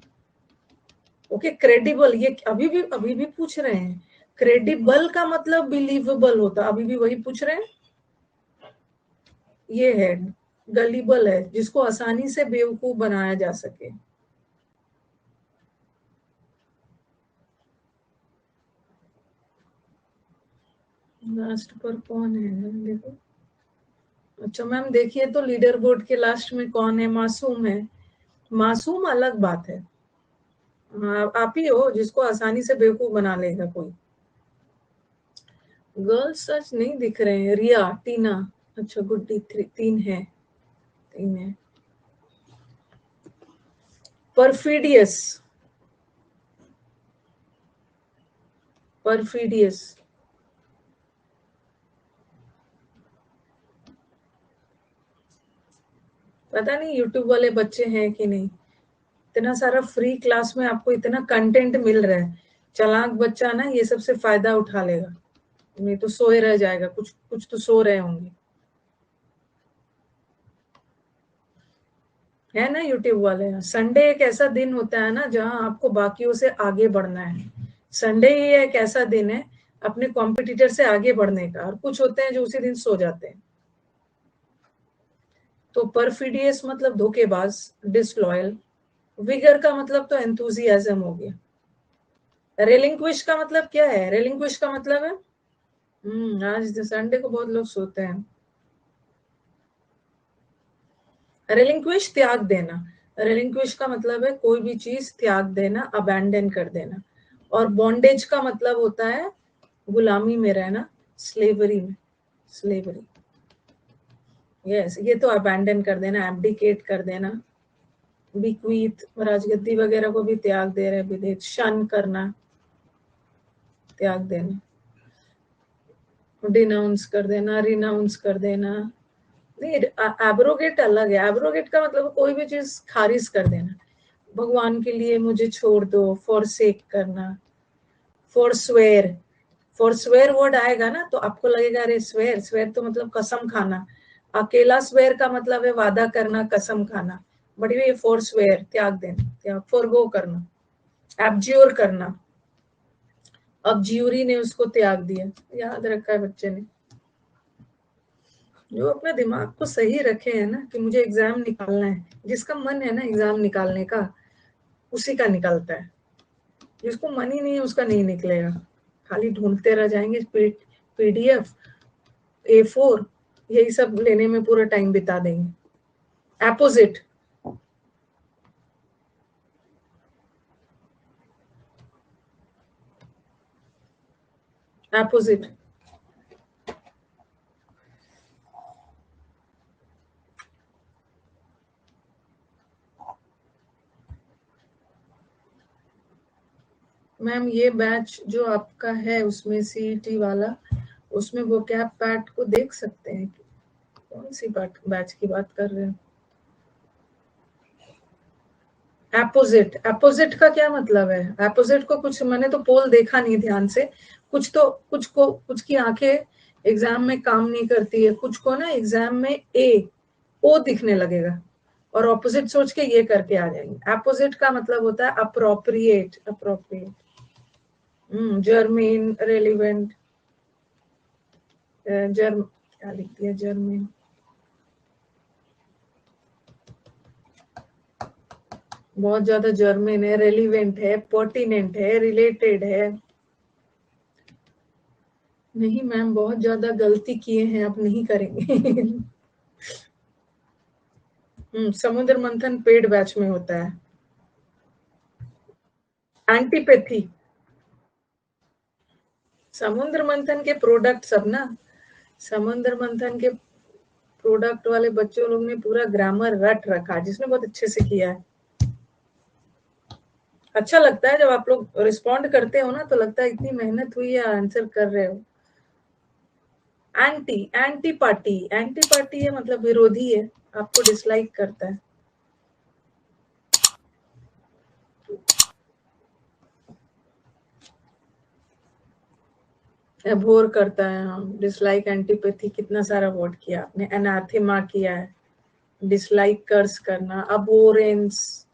[SPEAKER 3] ओके, क्रेडिबल, ये अभी भी पूछ रहे हैं। क्रेडिबल का मतलब बिलीवेबल होता, अभी भी वही पूछ रहे हैं। ये है गलीबल, है जिसको आसानी से बेवकूफ बनाया जा सके। लास्ट पर कौन है देखो। अच्छा मैम, देखिए तो लीडर बोर्ड के लास्ट में कौन है? मासूम है। मासूम अलग बात है। हाँ, आप ही हो जिसको आसानी से बेवकूफ बना लेगा कोई। गर्ल्स सच नहीं दिख रहे हैं। रिया, टीना, अच्छा गुड्डी, तीन है, तीन है। Perfidious, perfidious. पता नहीं यूट्यूब वाले बच्चे हैं कि नहीं। इतना सारा फ्री क्लास में आपको इतना कंटेंट मिल रहा है, चालाक बच्चा ना ये सबसे फायदा उठा लेगा, नहीं तो सोए रह जाएगा। कुछ कुछ तो सो रहे होंगे, है ना यूट्यूब वाले। संडे एक ऐसा दिन होता है ना जहां आपको बाकियों से आगे बढ़ना है। संडे ही एक ऐसा दिन है अपने कॉम्पिटिटर से आगे बढ़ने का, और कुछ होते हैं जो उसी दिन सो जाते हैं। तो परफिडियस मतलब धोखेबाज, डिसलॉयल। विगर का मतलब तो एंथुजियाज्म हो गया। रेलिंक्विश का मतलब क्या है? रेलिंक्विश का मतलब है आज संडे को बहुत लोग सोते हैं। रेलिंक्विश, त्याग देना। रेलिंक्विश का मतलब है कोई भी चीज त्याग देना, अबैंडन कर देना। और बॉन्डेज का मतलब होता है गुलामी में रहना, स्लेवरी में, स्लेवरी। यस, ये तो अबैंडन कर देना, एब्डिकेट कर देना। बिक्वीत, राजगद्दी वगैरह को भी त्याग दे रहे, विदेश शन करना, त्याग देना। डिनाउंस कर देना, रिनाउंस कर देना। नहीं, एब्रोगेट अलग है। एब्रोगेट का मतलब कोई भी चीज खारिज कर देना। भगवान के लिए मुझे छोड़ दो, फॉरसेक करना। फॉरस्वेयर, फॉरस्वेयर वर्ड आएगा ना तो आपको लगेगा अरे स्वेयर, स्वेयर तो मतलब कसम खाना। अकेला स्वेयर का मतलब है वादा करना, कसम खाना। बट ये फॉरस्वेयर त्याग देना, त्याग, फॉरगो करना, एब्ज्योर करना। अब ज्यूरी ने उसको त्याग दिया। याद रखा है बच्चे ने। जो अपने दिमाग को सही रखे है ना कि मुझे एग्जाम निकालना है, जिसका मन है ना एग्जाम निकालने का, उसी का निकलता है। जिसको मन ही नहीं है उसका नहीं निकलेगा। खाली ढूंढते रह जाएंगे, पीडीएफ, A4, यही सब लेने में पूरा टाइम बिता देंगे। एपोजिट, एपोजिट। मैम ये बैच जो आपका है उसमें सीईटी वाला, उसमें वो कैप पैट को देख सकते हैं। कौन सी बैच की बात कर रहे हैं? एपोजिट, एपोजिट का क्या मतलब है? एपोजिट को कुछ, मैंने तो पोल देखा नहीं ध्यान से। कुछ तो कुछ की आंखें एग्जाम में काम नहीं करती है, कुछ को ना एग्जाम में ओ दिखने लगेगा और ऑपोजिट सोच के ये करके आ जाएंगे। एपोजिट का मतलब होता है अप्रोप्रिएट, अप्रोप्रिएट, जर्मीन, रेलिवेंट, जर्म, क्या लिख दिया, जर्मीन, बहुत ज्यादा जर्मीन है, रेलिवेंट है, पर्टिनेंट है, रिलेटेड है। नहीं मैम, बहुत ज्यादा गलती किए हैं, अब नहीं करेंगे। समुद्र मंथन पेड बैच में होता है। एंटीपैथी, समुद्र मंथन के प्रोडक्ट सब ना, समुद्र मंथन के प्रोडक्ट वाले बच्चों लोग ने पूरा ग्रामर रट रखा, जिसने बहुत अच्छे से किया है। अच्छा लगता है जब आप लोग रिस्पॉन्ड करते हो ना, तो लगता है इतनी मेहनत हुई है, आंसर कर रहे हो। Anti, anti party, anti party है मतलब विरोधी है, आपको डिसलाइक करता है। एबोर करता है, हम डिसलाइक, एंटीपैथी, कितना सारा वर्ड किया आपने। एनाथेमा किया है, डिसलाइक, कर्स करना, अबोरेंस,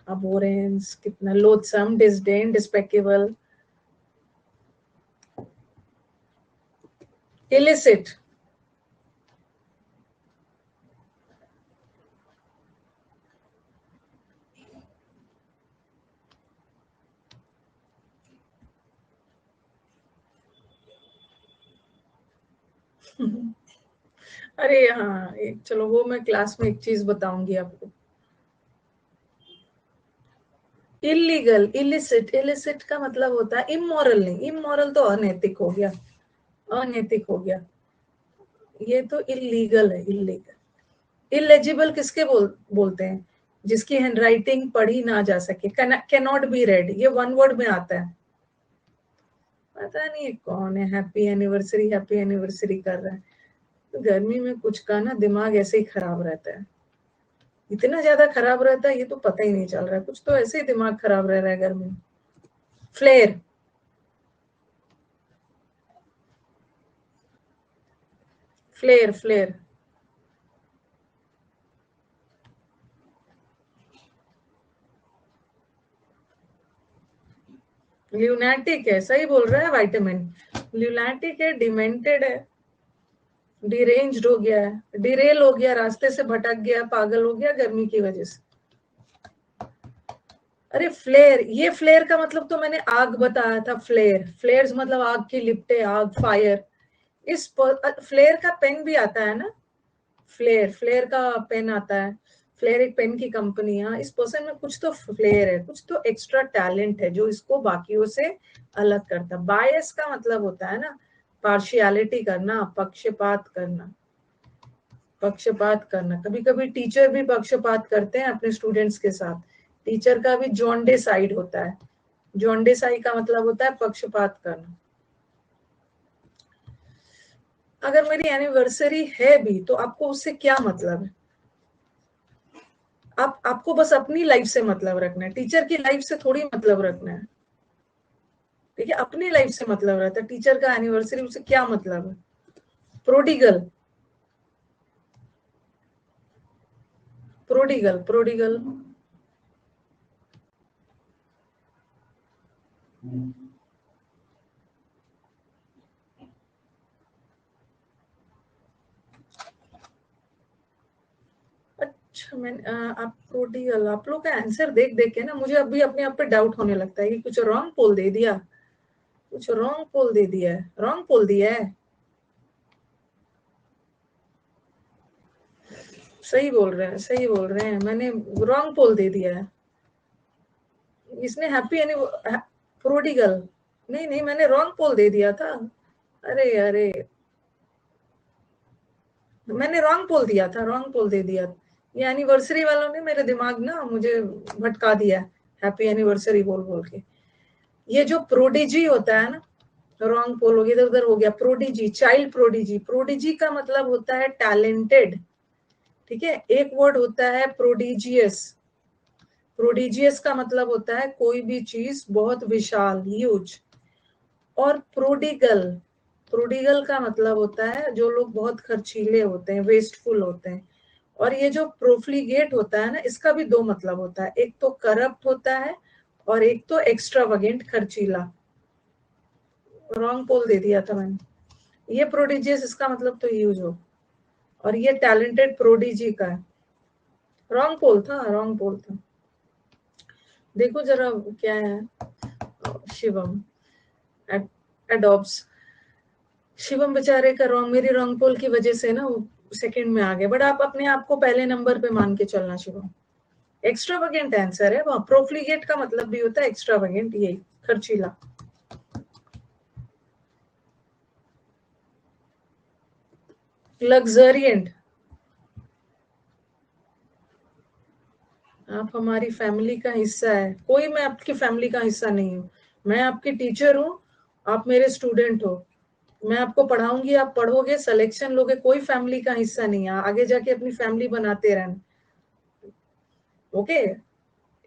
[SPEAKER 3] अबोरेंस कितना, लोथसम, डिसडेन, डिस्पेकेबल, इलिसिट। अरे हाँ, एक चलो वो मैं क्लास में एक चीज बताऊंगी आपको। इलीगल, इलिसिट, इलिसिट का मतलब होता है इमोरल। नहीं, इमोरल तो अनैतिक हो गया, अनैतिक हो गया। ये तो इलीगल है, इलीगल। इलेजिबल किसके बोलते हैं? जिसकी हैंडराइटिंग पढ़ी ना जा सके, कैन नॉट बी रेड, ये वन वर्ड में आता है। पता नहीं कौन है हैप्पी एनिवर्सरी कर रहा है। तो गर्मी में कुछ का ना दिमाग ऐसे ही खराब रहता है, इतना ज्यादा खराब रहता है, ये तो पता ही नहीं चल रहा है। कुछ तो ऐसे ही दिमाग खराब रह रहा है गर्मी में। फ्लेयर, फ्लेयर, फ्लेयर, ल्यूनाटिक है, सही बोल रहा है विटामिन। ल्यूनाटिक है, डिमेंटेड है, डिरेंज्ड हो गया है, डिरेल हो गया, रास्ते से भटक गया, पागल हो गया गर्मी की वजह से। अरे फ्लेयर, ये फ्लेयर का मतलब तो मैंने आग बताया था। फ्लेयर, फ्लेयर्स मतलब आग की लिपटे, आग, फायर। इस फ्लेयर का पेन भी आता है ना, फ्लेयर, फ्लेयर का पेन आता है। फ्लेयर एक पेन की कंपनी है। इस पर्सन में कुछ तो फ्लेयर है, कुछ तो एक्स्ट्रा टैलेंट है जो इसको बाकियों से अलग करता है। बायस का मतलब होता है ना पार्शियलिटी करना, पक्षपात करना, पक्षपात करना। कभी कभी टीचर भी पक्षपात करते हैं अपने स्टूडेंट्स के साथ। टीचर का भी जॉन्डे साइड होता है। जॉन्डे साइड का मतलब होता है पक्षपात करना। अगर मेरी एनिवर्सरी है भी तो आपको उससे क्या मतलब है? आपको बस अपनी लाइफ से मतलब रखना है, टीचर की लाइफ से थोड़ी मतलब रखना है। ठीक है, अपनी लाइफ से मतलब रहता है। टीचर का एनिवर्सरी, उससे क्या मतलब है? Prodigal, prodigal, prodigal. अच्छा, आप प्रोडिगल, आप लोग का आंसर देख देख के ना मुझे अभी अपने आप पे डाउट होने लगता है कि कुछ रॉन्ग पोल दे दिया, कुछ रॉन्ग पोल दे दिया है, रॉन्ग पोल दिया है। सही बोल रहे हैं, सही बोल रहे हैं, मैंने रॉन्ग पोल दे दिया है। इसने हैप्पी एनी प्रोडिगल, नहीं नहीं, मैंने रॉन्ग पोल दे दिया था। अरे अरे, मैंने रॉन्ग पोल दिया था, रॉन्ग पोल दे दिया। ये एनिवर्सरी वालों ने मेरे दिमाग ना मुझे भटका दिया, हैप्पी एनिवर्सरी बोल बोल के। ये जो प्रोडिजी होता है ना, रॉन्ग पोल हो गया, इधर उधर हो गया। प्रोडिजी, चाइल्ड प्रोडिजी, प्रोडिजी का मतलब होता है टैलेंटेड। ठीक है, एक वर्ड होता है प्रोडिजियस। प्रोडिजियस का मतलब होता है कोई भी चीज बहुत विशाल, ह्यूज। और प्रोडिगल, प्रोडिगल का मतलब होता है जो लोग बहुत खर्चीले होते हैं, वेस्टफुल होते हैं। और ये जो प्रोफ्लिगेट होता है ना, इसका भी दो मतलब होता है, एक तो करप्ट होता है और एक तो एक्स्ट्रावेगेंट, खर्चीला। रॉन्ग पोल दे दिया था मैंने। ये प्रोडिजियस, इसका मतलब तो ह्यूज हो, और ये टैलेंटेड प्रोडिजी का है। रॉन्ग पोल था, रॉन्ग पोल था। देखो जरा क्या है। शिवम एडॉप्स, शिवम बेचारे का रॉन्ग, मेरी रॉन्ग पोल की वजह से ना वो सेकंड में आ गए। बट आप अपने आप को पहले नंबर पे मान के चलना शिवम। एक्स्ट्रावेगेंट आंसर है वहाँ। प्रोफ्लिगेट का मतलब भी होता है एक्स्ट्रावेगेंट, यही खर्चीला। लग्जरियंट, आप हमारी फैमिली का हिस्सा है। कोई मैं आपकी फैमिली का हिस्सा नहीं हूँ। मैं आपकी टीचर हूँ, आप मेरे स्टूडेंट हो। मैं आपको पढ़ाऊंगी, आप पढ़ोगे, सिलेक्शन लोगे। कोई फैमिली का हिस्सा नहीं है, आगे जाके अपनी फैमिली बनाते रहना। ओके,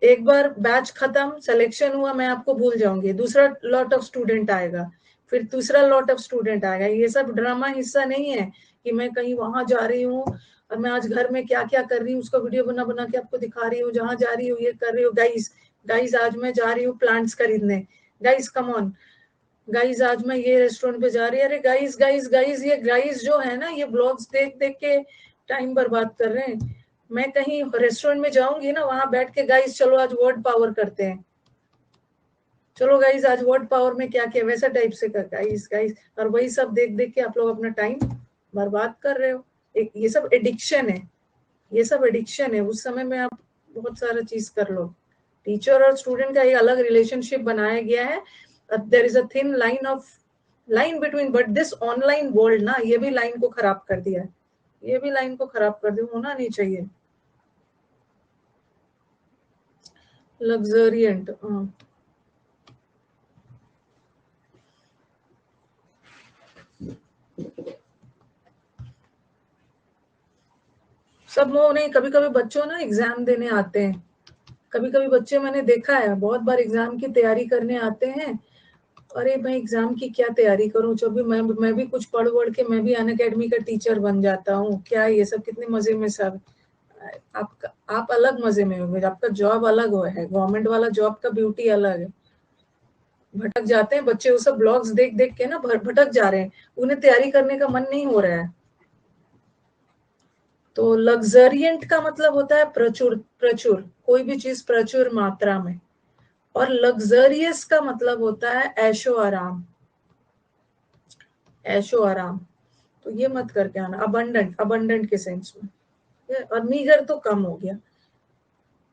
[SPEAKER 3] एक बार बैच खत्म, सिलेक्शन हुआ, मैं आपको भूल जाऊंगी, दूसरा लॉट ऑफ स्टूडेंट आएगा, फिर दूसरा लॉट ऑफ स्टूडेंट आएगा। ये सब ड्रामा हिस्सा नहीं है कि मैं कहीं वहां जा रही हूँ और मैं आज घर में क्या क्या कर रही हूँ उसका वीडियो बना बना के आपको दिखा रही हूँ, जहां जा रही हूँ ये कर रही हूँ। गाइस, गाइस आज मैं जा रही हूँ प्लांट्स खरीदने। गाइस कम ऑन, गाइस आज मैं ये रेस्टोरेंट पे जा रही है। अरे गाइस गाइस गाइस, ये गाइस जो है ना, ये ब्लॉग्स देख देख के टाइम बर्बाद कर रहे हैं। मैं कहीं रेस्टोरेंट में जाऊंगी ना, वहां बैठ के गाइस चलो आज वर्ड पावर करते हैं, चलो गाइस आज वर्ड पावर में क्या क्या, वैसा टाइप से कर गाइस गाइस। और वही सब देख देख के आप लोग अपना टाइम बर्बाद कर रहे हो। एक ये सब एडिक्शन है, ये सब एडिक्शन है। उस समय में आप बहुत सारा चीज कर लो। टीचर और स्टूडेंट का एक अलग रिलेशनशिप बनाया गया है। There is a thin line between, but this online world ना, ये भी लाइन को खराब कर दिया है, ये भी लाइन को खराब कर दिया, होना नहीं चाहिए। लग्जरियंट, सब लोग नहीं, कभी कभी बच्चों ना एग्जाम देने आते हैं। कभी कभी बच्चे मैंने देखा है, बहुत बार एग्जाम की तैयारी करने आते हैं। अरे मैं एग्जाम की क्या तैयारी करूं, जब भी मैं भी कुछ पढ़ वढ़ के मैं भी अन अकेडमी का टीचर बन जाता हूँ, क्या ये सब कितने मजे में सब। आपका, आप अलग मजे में होंगे, आपका जॉब अलग है, गवर्नमेंट वाला जॉब का ब्यूटी अलग है। भटक जाते हैं बच्चे, वो सब ब्लॉग्स देख देख के ना भटक जा रहे हैं, उन्हें तैयारी करने का मन नहीं हो रहा है। तो लग्जरियंट का मतलब होता है प्रचुर, प्रचुर, कोई भी चीज प्रचुर मात्रा में। और लग्जरियस का मतलब होता है ऐशो आराम, ऐशो आराम। तो ये मत करके आना। अबंडेंट, अबंडेंट के सेंस में। और मीगर तो कम हो गया,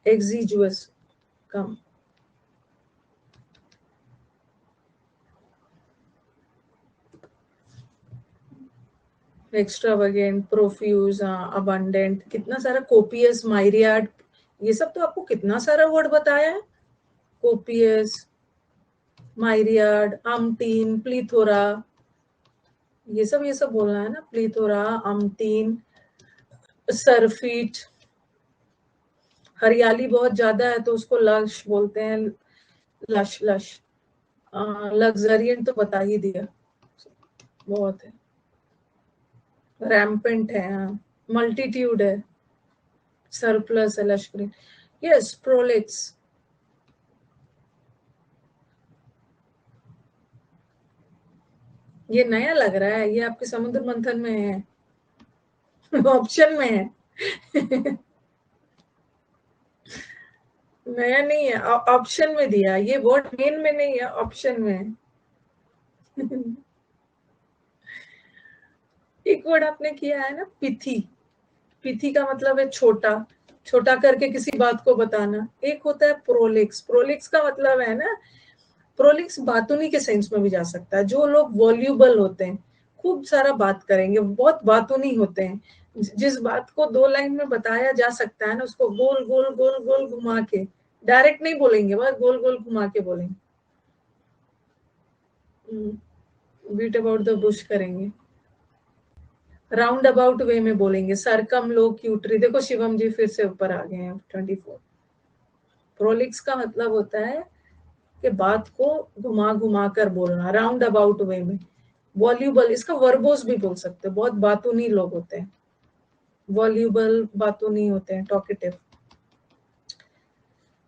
[SPEAKER 3] एग्जीजुअस कम। एक्स्ट्रावेगेंट, प्रोफ्यूज, अबंडेंट, कितना सारा, कोपियस, माइरियाड, ये सब तो आपको कितना सारा वर्ड बताया है। कोपियस, माइरियाड, आमटीन, प्लीथोरा, ये सब बोलना है ना, प्लीथोरा, अम्टीन, सरफीट। हरियाली बहुत ज्यादा है तो उसको लश बोलते हैं, लश लश। लग्जरियंट तो बता ही दिया, बहुत है। रैम्पेंट है, मल्टीट्यूड है, सरप्लस है, लश ग्रीन। Yes, Prolix. ये नया लग रहा है, ये आपके समुद्र मंथन में है। ऑप्शन में है। नया नहीं है, ऑप्शन में दिया, ये वर्ड मेन में नहीं है, ऑप्शन में है। एक वर्ड आपने किया है ना, पिथी। पिथी का मतलब है छोटा, छोटा करके किसी बात को बताना। एक होता है प्रोलिक्स। प्रोलिक्स का मतलब है ना, प्रोलिक्स बातूनी के सेंस में भी जा सकता है। जो लोग वॉल्यूबल होते हैं, खूब सारा बात करेंगे, बहुत बातूनी होते हैं, जिस बात को 2 लाइन में बताया जा सकता है ना, उसको गोल गोल गोल गोल घुमा के, डायरेक्ट नहीं बोलेंगे, बस गोल गोल घुमा के बोलेंगे, बीट अबाउट द बुश करेंगे, राउंड अबाउट वे में बोलेंगे, सरकम लोक्यूटरी। देखो शिवम जी फिर से ऊपर आ गए हैं, 24। प्रोलिक्स का मतलब होता है कि बात को घुमा घुमा कर बोलना, राउंड अबाउट वे में। वॉल्यूबल, इसका वर्बोस भी बोल सकते हो, बहुत बातूनी लोग होते हैं, वॉल्यूबल बातूनी होते हैं, टॉकेटिव।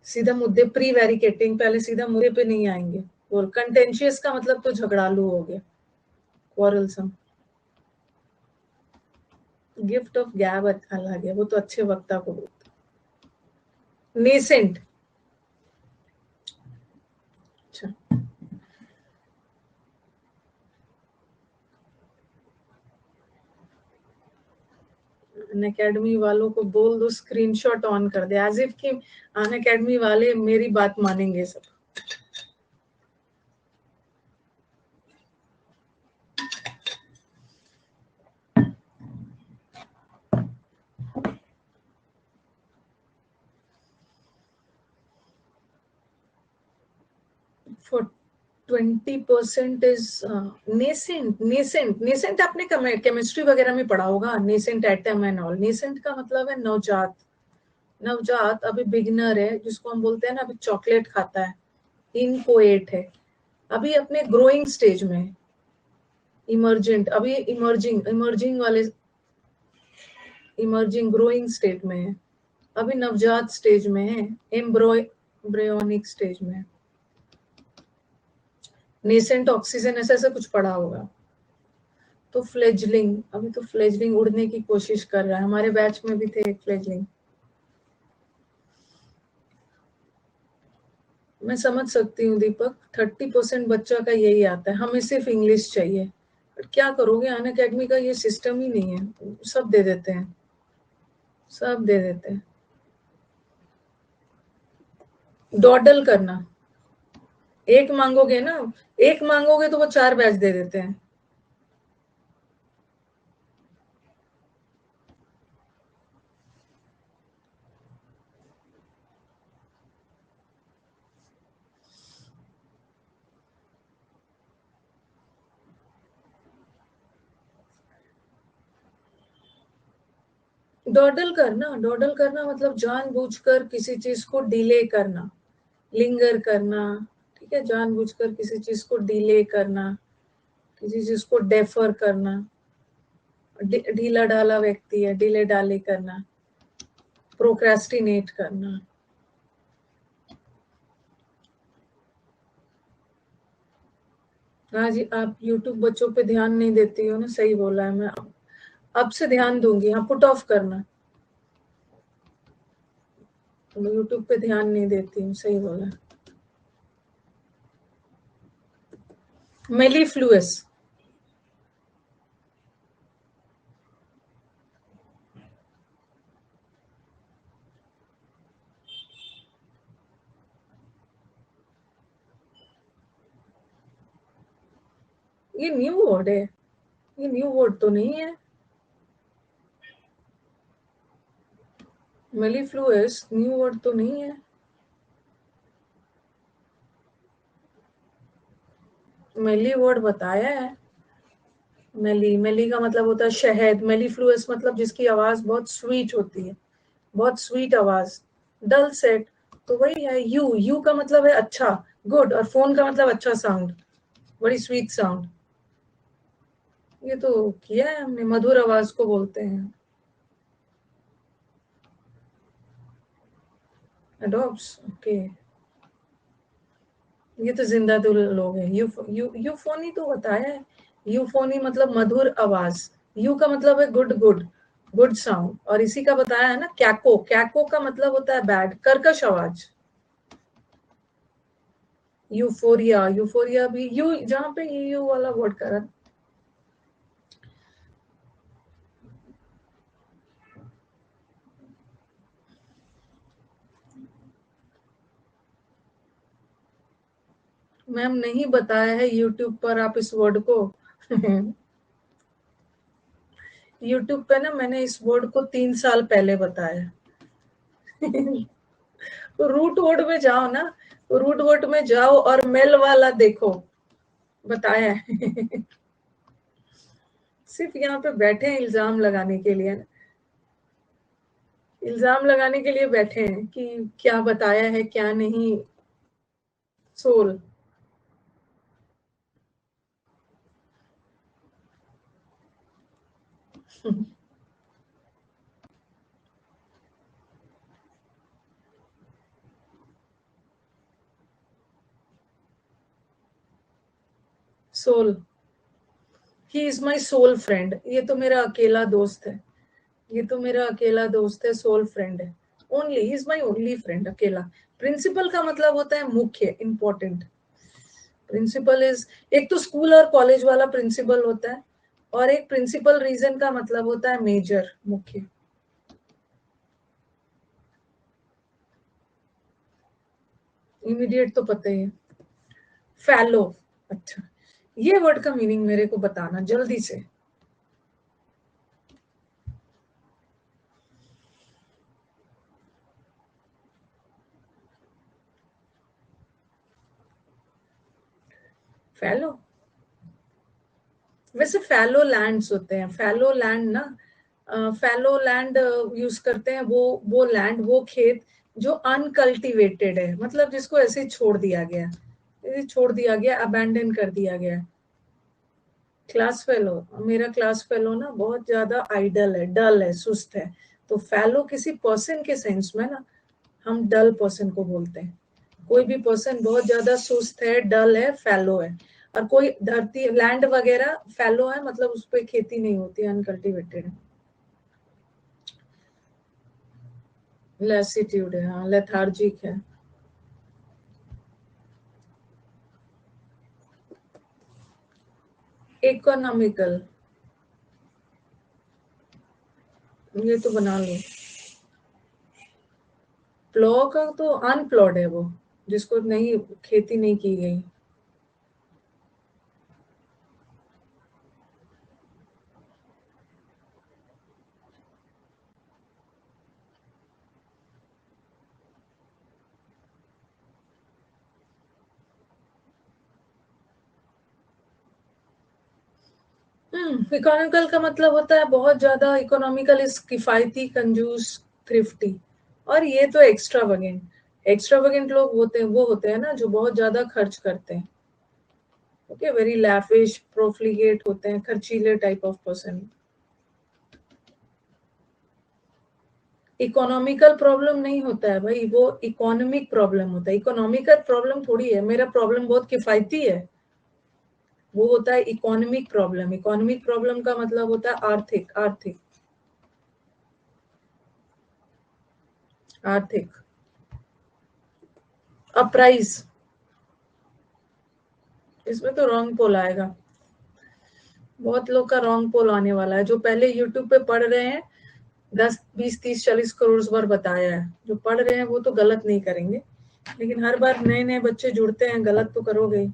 [SPEAKER 3] सीधा मुद्दे, प्री वेरिकेटिंग, पहले सीधा मुद्दे पे नहीं आएंगे। और कंटेंशियस का मतलब तो झगड़ालू हो गया, क्वारलसम। गिफ्ट ऑफ गैब अलग है, वो तो अच्छे वक्ता को बोलते हैं। नेसेंट, अच्छा, अनअकैडमी वालों को बोल दो स्क्रीनशॉट ऑन कर दे, एज इफ कि अनअकैडमी वाले मेरी बात मानेंगे सब। For 20% is nascent. Nascent, nascent आपने केमिस्ट्री वगैरह में पढ़ा होगा, nascent atom and all. Nascent का मतलब है नवजात। नवजात अभी बिगनर है, जिसको हम बोलते हैं ना अभी चॉकलेट खाता है, इनकोएट है, अभी अपने ग्रोइंग स्टेज में है। इमर्जेंट अभी इमर्जिंग, इमर्जिंग वाले, इमर्जिंग ग्रोइंग स्टेट में है, अभी नवजात स्टेज में है, एम्ब्रियोनिक स्टेज में है। नेसेंट ऑक्सीजन ऐसा ऐसा कुछ पढ़ा होगा। तो फ्लेजलिंग, अभी तो फ्लेजलिंग उड़ने की कोशिश कर रहा है, हमारे बैच में भी थे एक फ्लेजलिंग। मैं समझ सकती हूँ दीपक, 30% बच्चा का यही आता है, हमें सिर्फ इंग्लिश चाहिए। पर क्या करोगे, अनअकैडमी का ये सिस्टम ही नहीं है, सब दे देते हैं, सब दे देते हैं। डॉडल करना, एक मांगोगे ना, एक मांगोगे तो वो 4 बैच दे देते हैं। डॉडल करना मतलब जानबूझकर किसी चीज को डिले करना, लिंगर करना, ठीक है, जानबूझकर किसी चीज को डिले करना, किसी चीज को डेफर करना। ढीला ढाला व्यक्ति है, डिले डाले करना, प्रोक्रेस्टिनेट करना। हाँ जी, आप यूट्यूब बच्चों पे ध्यान नहीं देती हो ना, सही बोला है। मैं अब से ध्यान दूंगी। हाँ, पुट ऑफ करना, मैं यूट्यूब पे ध्यान नहीं देती हूँ, सही बोला। मेलीफ्लुअस, ये न्यू वर्ड है, ये न्यू वर्ड तो नहीं है। मेलीफ्लुअस न्यू वर्ड तो नहीं है। मेली वर्ड बताया है। मेली, मेली का मतलब होता है शहद। मेलीफ्लुअस मतलब जिसकी आवाज बहुत स्वीट होती है, बहुत स्वीट आवाज। डल सेट तो वही है। यू, यू का मतलब है अच्छा, गुड, और फोन का मतलब अच्छा साउंड, बड़ी स्वीट साउंड। ये तो किया है हमने, मधुर आवाज को बोलते हैं एडोप्स। ओके, ये तो जिंदा दिल लोग हैं। यूफोनी तो बताया है। यूफोनी मतलब मधुर आवाज। यू का मतलब है गुड, गुड, गुड साउंड। और इसी का बताया है ना कैको। कैको का मतलब होता है बैड, कर्कश आवाज। यूफोरिया, यूफोरिया भी यू, जहाँ पे यू वाला वर्ड करा। मैम नहीं बताया है यूट्यूब पर आप इस वर्ड को। यूट्यूब पे ना मैंने इस वर्ड को 3 साल पहले बताया। तो रूट वर्ड में जाओ ना, रूट वर्ड में जाओ और मेल वाला देखो, बताया है। सिर्फ यहाँ पे बैठे हैं इल्जाम लगाने के लिए, इल्जाम लगाने के लिए बैठे हैं कि क्या बताया है क्या नहीं। Soul, soul, he is my soul friend. ये तो मेरा अकेला दोस्त है, ये तो मेरा अकेला दोस्त है, सोल फ्रेंड है। Only, he is my only friend, अकेला। प्रिंसिपल का मतलब होता है मुख्य, इंपॉर्टेंट। प्रिंसिपल इज, एक तो स्कूल और कॉलेज वाला प्रिंसिपल होता है, और एक प्रिंसिपल रीजन का मतलब होता है मेजर, मुख्य। इमीडिएट तो पता ही है। फैलो, अच्छा, ये वर्ड का मीनिंग मेरे को बताना जल्दी से। फैलो, वैसे फैलो लैंड्स होते हैं, फैलो लैंड ना, फैलो लैंड यूज करते हैं, वो लैंड, वो खेत जो अनकल्टिवेटेड है, मतलब जिसको ऐसे ही छोड़ दिया गया, ऐसे छोड़ दिया गया, अबैंडन कर दिया गया। क्लास फेलो, मेरा क्लास फेलो ना बहुत ज्यादा आइडल है, डल है, सुस्त है। तो फैलो किसी पर्सन के सेंस में ना हम डल पर्सन को बोलते हैं। कोई भी पर्सन बहुत ज्यादा सुस्त है, डल है, फैलो है। और कोई धरती, लैंड वगैरह फैलो है मतलब उस पर खेती नहीं होती, अनकल्टिवेटेड है। लेसिट्यूड है, हाँ, लेथार्जिक है। इकोनॉमिकल, ये तो बना लो। प्लॉ का तो अनप्लॉड है वो, जिसको नहीं, खेती नहीं की गई। इकोनॉमिकल का मतलब होता है बहुत ज्यादा, इकोनॉमिकल इज किफायती, कंजूस, थ्रिफ्टी। और ये तो एक्स्ट्रावेगेंट, एक्स्ट्रावेगेंट लोग होते हैं, वो होते हैं ना जो बहुत ज्यादा खर्च करते हैं। ओके, वेरी लैविश, प्रोफ्लिगेट होते हैं, खर्चीले type of person. Economical problem नहीं होता है भाई, वो इकोनॉमिक प्रॉब्लम होता है। इकोनॉमिकल प्रॉब्लम थोड़ी है, मेरा प्रॉब्लम बहुत किफायती है, वो होता है इकोनॉमिक प्रॉब्लम। इकोनॉमिक प्रॉब्लम का मतलब होता है आर्थिक, आर्थिक, आर्थिक। अपराइज, इसमें तो रॉन्ग पोल आएगा, बहुत लोग का रॉन्ग पोल आने वाला है। जो पहले यूट्यूब पे पढ़ रहे हैं, 10, 20, 30, 40 करोड़ बताया है, जो पढ़ रहे हैं वो तो गलत नहीं करेंगे, लेकिन हर बार नए नए बच्चे जुड़ते हैं, गलत तो करोगे ही।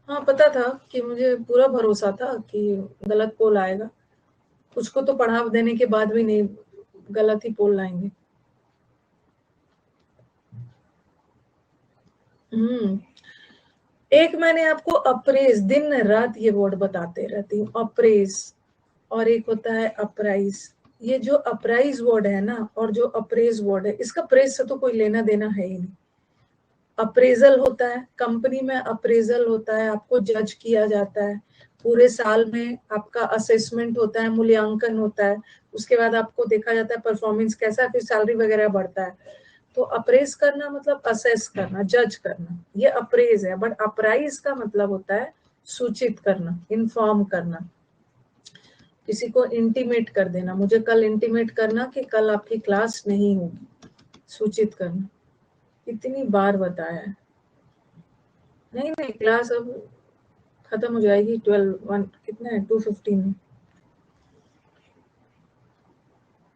[SPEAKER 3] हाँ, पता था कि, मुझे पूरा भरोसा था कि गलत पोल आएगा। कुछ को तो पढ़ा देने के बाद भी नहीं, गलत ही पोल लाएंगे। हम्म एक मैंने आपको अप्रेज, दिन रात ये वर्ड बताते रहती हूँ, अप्रेज, और एक होता है अपराइज। ये जो अपराइज वर्ड है ना और जो अप्रेज वर्ड है, इसका प्रेज से तो कोई लेना देना है ही नहीं। अप्रेजल होता है, कंपनी में अप्रेजल होता है, आपको जज किया जाता है, पूरे साल में आपका असेसमेंट होता है, मूल्यांकन होता है, उसके बाद आपको देखा जाता है परफॉर्मेंस कैसा है, फिर सैलरी वगैरह बढ़ता है। तो अप्रेज करना मतलब असेस करना, जज करना, ये अप्रेज है। बट अप्राइज का मतलब होता है सूचित करना, इन्फॉर्म करना, किसी को इंटीमेट कर देना, मुझे कल इंटीमेट करना कि कल आपकी क्लास नहीं होगी, सूचित करना। कितनी बार बताया है। नहीं नहीं, क्लास अब खत्म हो जाएगी 12 कितना है 2:15 में।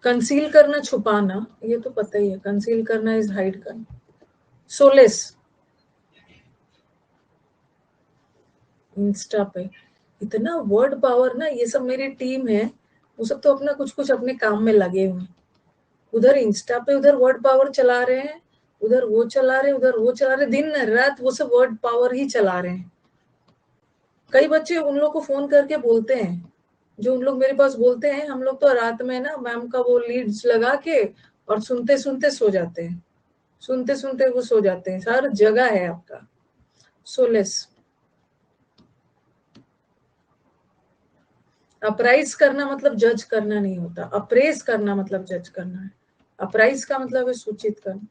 [SPEAKER 3] कंसील करना, छुपाना, ये तो पता ही है, कंसील करना इज हाइड करना। सोलेस, इंस्टा पे इतना वर्ड पावर ना, ये सब मेरी टीम है, वो सब तो अपना कुछ कुछ अपने काम में लगे हुए, उधर इंस्टा पे उधर वर्ड पावर चला रहे हैं, उधर वो चला रहे, उधर वो चला रहे, दिन रात वो सब वर्ड पावर ही चला रहे हैं। कई बच्चे उन लोग को फोन करके बोलते हैं, जो उन लोग मेरे पास बोलते हैं, हम लोग तो रात में ना मैम का वो लीड्स लगा के और सुनते सुनते सो जाते हैं, सुनते सुनते वो सो जाते हैं। हर जगह है आपका सोलेस। अप्राइज करना मतलब जज करना नहीं होता, अप्रेज करना मतलब जज करना है, अप्राइज का मतलब है सूचित करना।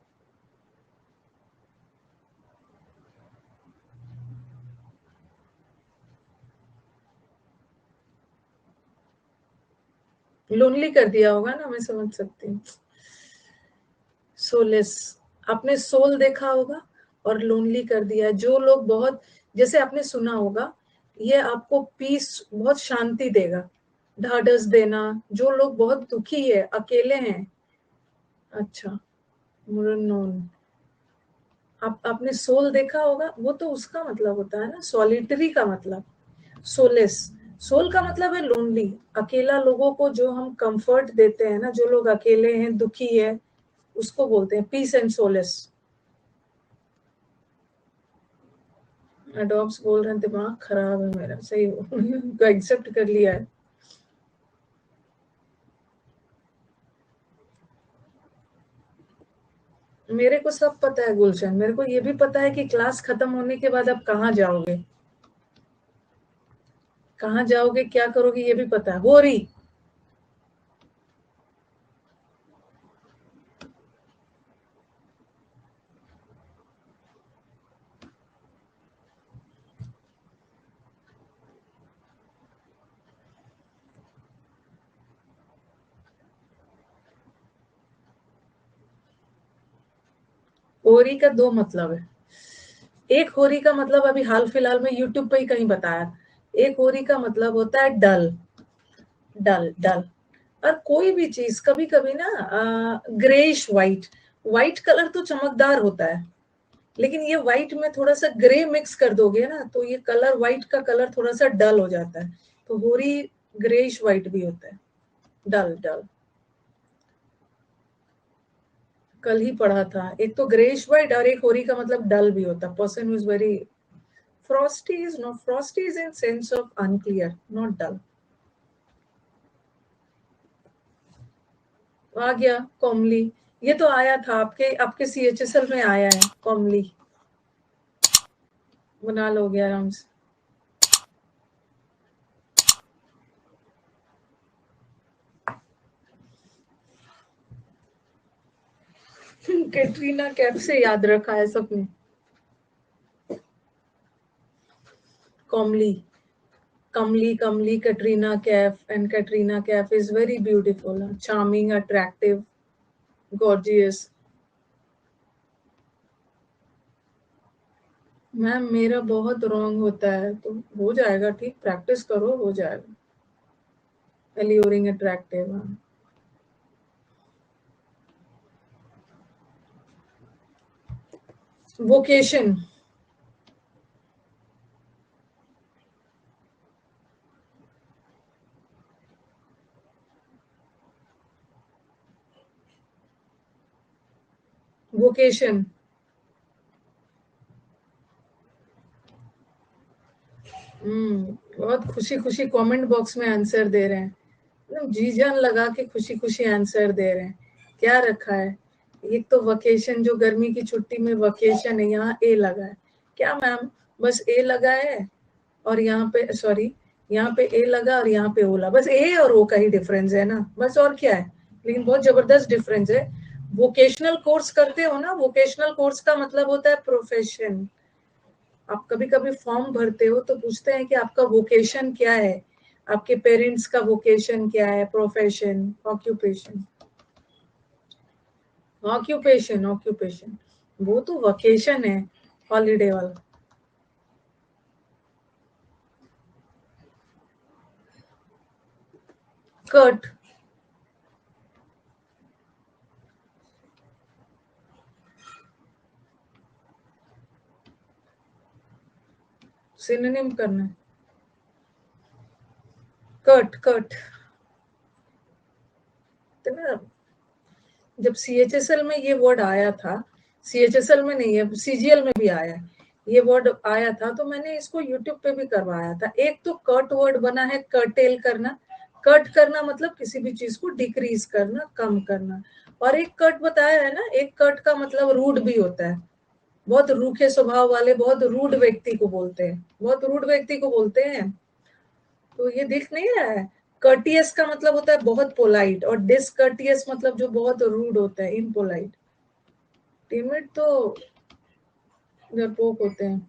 [SPEAKER 3] लोनली कर दिया होगा ना, मैं समझ सकती हूँ। सोलेस, आपने सोल देखा होगा और लोनली कर दिया है। जो लोग बहुत, जैसे आपने सुना होगा, ये आपको पीस, बहुत शांति देगा, ढाढ़स देना। जो लोग बहुत दुखी है, अकेले हैं, अच्छा, मुरनोन, आपने सोल देखा होगा, वो तो उसका मतलब होता है ना सॉलिटरी का मतलब, सोलेस। सोल का मतलब है लोनली, अकेला, लोगों को जो हम कंफर्ट देते हैं ना, जो लोग अकेले हैं, दुखी है, उसको बोलते हैं पीस एंड सोलेस। एडॉप्स बोल रहे हैं दिमाग खराब है मेरा, सही को एक्सेप्ट कर लिया है। मेरे को सब पता है गुलशन, मेरे को ये भी पता है कि क्लास खत्म होने के बाद आप कहाँ जाओगे, कहाँ जाओगे, क्या करोगे, ये भी पता है। हो रही, होरी का दो मतलब है। एक होरी का मतलब अभी हाल फिलहाल में यूट्यूब पे ही कहीं बताया, एक होरी का मतलब होता है डल, डल डल। और कोई भी चीज कभी कभी ना ग्रेइश व्हाइट, व्हाइट कलर तो चमकदार होता है, लेकिन ये व्हाइट में थोड़ा सा ग्रे मिक्स कर दोगे ना, तो ये कलर, व्हाइट का कलर थोड़ा सा डल हो जाता है। तो होरी ग्रेइश व्हाइट भी होता है, डल डल। कल ही पढ़ा था, एक तो ग्रेइश व्हाइट और एक होरी का मतलब डल भी होता है, person who is very frosty, is not frosty, is in sense of unclear, not dull. आ गया कॉमली, ये तो आया था आपके आपके सीएचएसएल में आया है कॉमली, बना लोगे आराम से। कैटरीना कैफ से याद रखा है सबने, calmly, Kamli, Kamli, Katrina Kaif, and Katrina Kaif is very beautiful, charming, attractive, gorgeous. Ma'am मेरा बहुत रॉन्ग होता है, तो हो जाएगा ठीक, प्रैक्टिस करो, हो जाएगा। एल्यूरिंग, अट्रैक्टिव, वोकेशन, वोकेशन, बहुत खुशी खुशी कमेंट बॉक्स में आंसर दे रहे हैं, एकदम जी जान लगा के खुशी खुशी आंसर दे रहे हैं। क्या रखा है? एक तो वकेशन, जो गर्मी की छुट्टी में वकेशन है, यहाँ ए लगा है। क्या मैम? बस ए लगा है और यहाँ पे, सॉरी, यहाँ पे ए लगा और यहाँ पे ओ लगा, बस ए और ओ का ही डिफरेंस है ना, बस, और क्या है? लेकिन बहुत जबरदस्त डिफरेंस है। वोकेशनल कोर्स करते हो ना, वोकेशनल कोर्स का मतलब होता है प्रोफेशन। आप कभी कभी फॉर्म भरते हो तो पूछते हैं कि आपका वोकेशन क्या है, आपके पेरेंट्स का वोकेशन क्या है, प्रोफेशन, ऑक्यूपेशन, ऑक्यूपेशन, ऑक्यूपेशन, वो तो वोकेशन है, हॉलीडे वाला। कट, सिनोनिम करना है। कट, कट, तो ना, जब सीएचएसएल में ये वर्ड आया था, सीएचएसएल में नहीं है, सीजीएल में भी आया है, ये वर्ड आया था, तो मैंने इसको यूट्यूब पे भी करवाया था। एक तो कट वर्ड बना है, कर्टेल करना, कट करना मतलब किसी भी चीज को डिक्रीज करना, कम करना। और एक कट बताया है ना, एक कट का मतलब रूड भी होता है, बहुत रूखे स्वभाव वाले, बहुत रूड व्यक्ति को बोलते हैं, बहुत रूड व्यक्ति को बोलते हैं। तो ये दिख नहीं रहा है? कर्टियस का मतलब होता है बहुत पोलाइट, और डिसकर्टियस मतलब जो बहुत रूड होता है, इम्पोलाइट। टिमिड तो डरपोक होते हैं।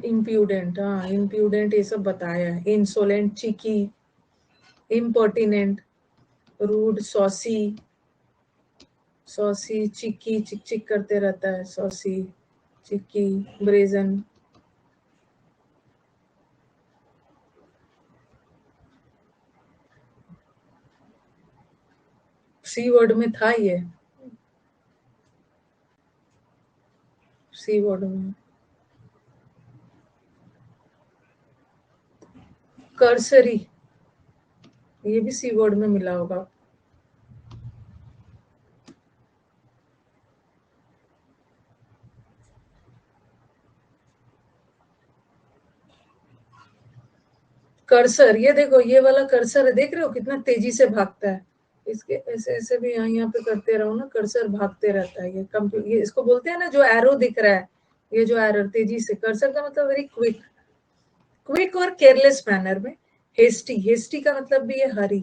[SPEAKER 3] इम्प्यूडेंट, हाँ, इम्प्यूडेंट ये सब बताया है। इंसोलेंट, चिकी, इम्पर्टिनेंट, रूड, सॉसी, सॉसी, चिकी, चिक चिक करते रहता है, सॉसी, चिकी, ब्रेजन। सी वर्ड में था ये, सी वर्ड में। कर्सरी, ये भी सी वर्ड में मिला होगा। कर्सर, ये देखो, ये वाला कर्सर है, देख रहे हो कितना तेजी से भागता है? इसके ऐसे ऐसे भी यहाँ पे करते रहो ना, कर्सर भागते रहता है। ये कंप्यूटर, ये इसको बोलते हैं ना, जो एरो दिख रहा है, ये जो एरो तेजी से, कर्सर का मतलब वेरी क्विक, क्विक और केयरलेस मैनर में। हेस्टी, हेस्टी का मतलब भी है हरी।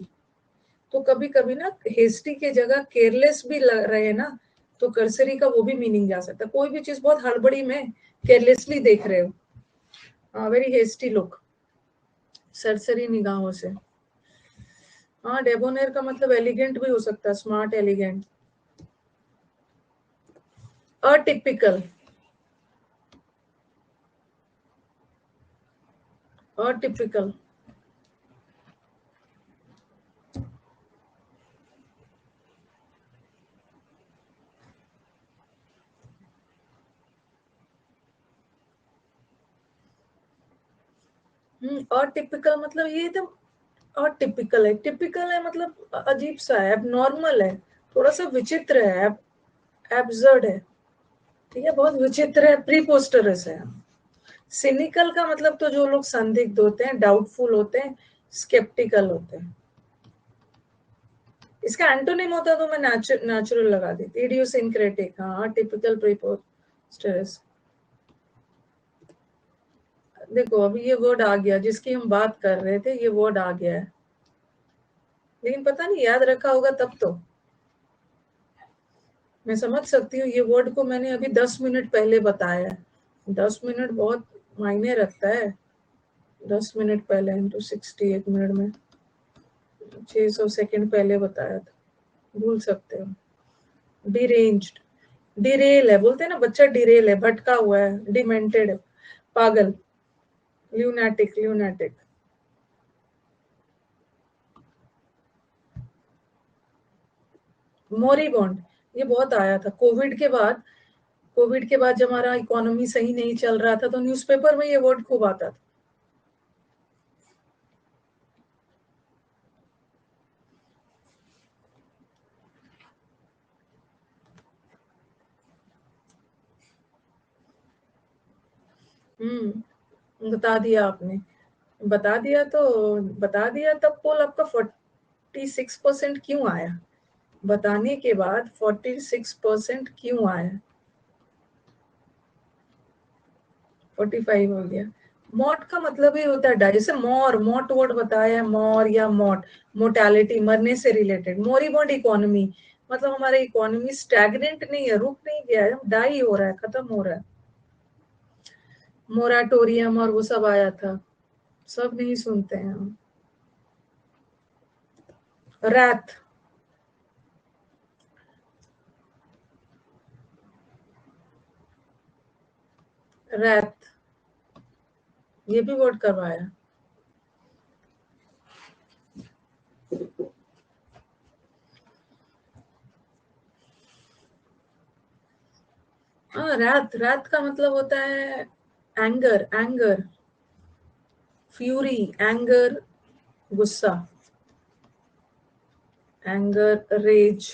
[SPEAKER 3] तो कभी कभी ना हेस्टी के जगह केयरलेस भी लग रहे ना, तो कर्सरी का वो भी मीनिंग जा सकता है। कोई भी चीज बहुत हड़बड़ी में केयरलेसली देख रहे हो, वेरी हेस्टी लुक, सरसरी निगाहों से। हाँ, डेबोनेर का मतलब एलिगेंट भी हो सकता है, smart, elegant. Atypical, atypical, atypical मतलब ये एकदम अटिपिकल है। टिपिकल है मतलब अजीब सा है, एबनॉर्मल है, थोड़ा सा विचित्र है, एब्सर्ड है, ठीक है, बहुत विचित्र है, प्रीपोस्टरस है। सिनिकल का मतलब तो जो लोग संदिग्ध होते हैं, डाउटफुल होते हैं, स्केप्टिकल होते हैं। इसका एंटोनिम होता तो मैं नेचुरल लगा देती, इडियोसिंक्रेटिक, हाँ, टिपिकल, प्रीपोस्टरस। देखो अभी ये वर्ड आ गया जिसकी हम बात कर रहे थे, ये वर्ड आ गया है, लेकिन पता नहीं याद रखा होगा तब तो। मैं समझ सकती हूँ, ये वर्ड को मैंने अभी 10 मिनट पहले बताया है। 10 मिनट बहुत मायने रखता है। 10 मिनट पहले इंटू 60, 1 मिनट में 600 सेकेंड पहले बताया था, भूल सकते हो। डिरेंज्ड, डिरेल है, बोलते हैं ना बच्चा डिरेल है, भटका हुआ है, डिमेंटेड है, पागल, ल्यूनाटिक, ल्यूनाटिक। मोरीबॉन्ड, ये बहुत आया था कोविड के बाद। कोविड के बाद जब हमारा इकोनॉमी सही नहीं चल रहा था, तो न्यूज़पेपर में ये वर्ड खूब आता था। बता दिया आपने, बता दिया तो बता दिया, तब पोल आपका 46% क्यों आया? बताने के बाद 46% क्यों आया? 45 हो गया। मॉट का मतलब ही होता है डाई, जैसे मोर, मोट वर्ड बताया, मोर या मॉट, मोर्टेलिटी, मरने से रिलेटेड। मोरिबॉन्ड इकोनॉमी मतलब हमारा इकोनॉमी स्टैग्नेंट नहीं है, रुक नहीं गया है, डाई हो रहा है, खत्म हो रहा है। मोराटोरियम और वो सब आया था, सब नहीं सुनते हैं हम। रैथ, रैथ, ये भी वोट करवाया। हाँ, रैथ, रैथ का मतलब होता है एंगर, एंगर, फ्यूरी, एंगर, गुस्सा, एंगर, रेज,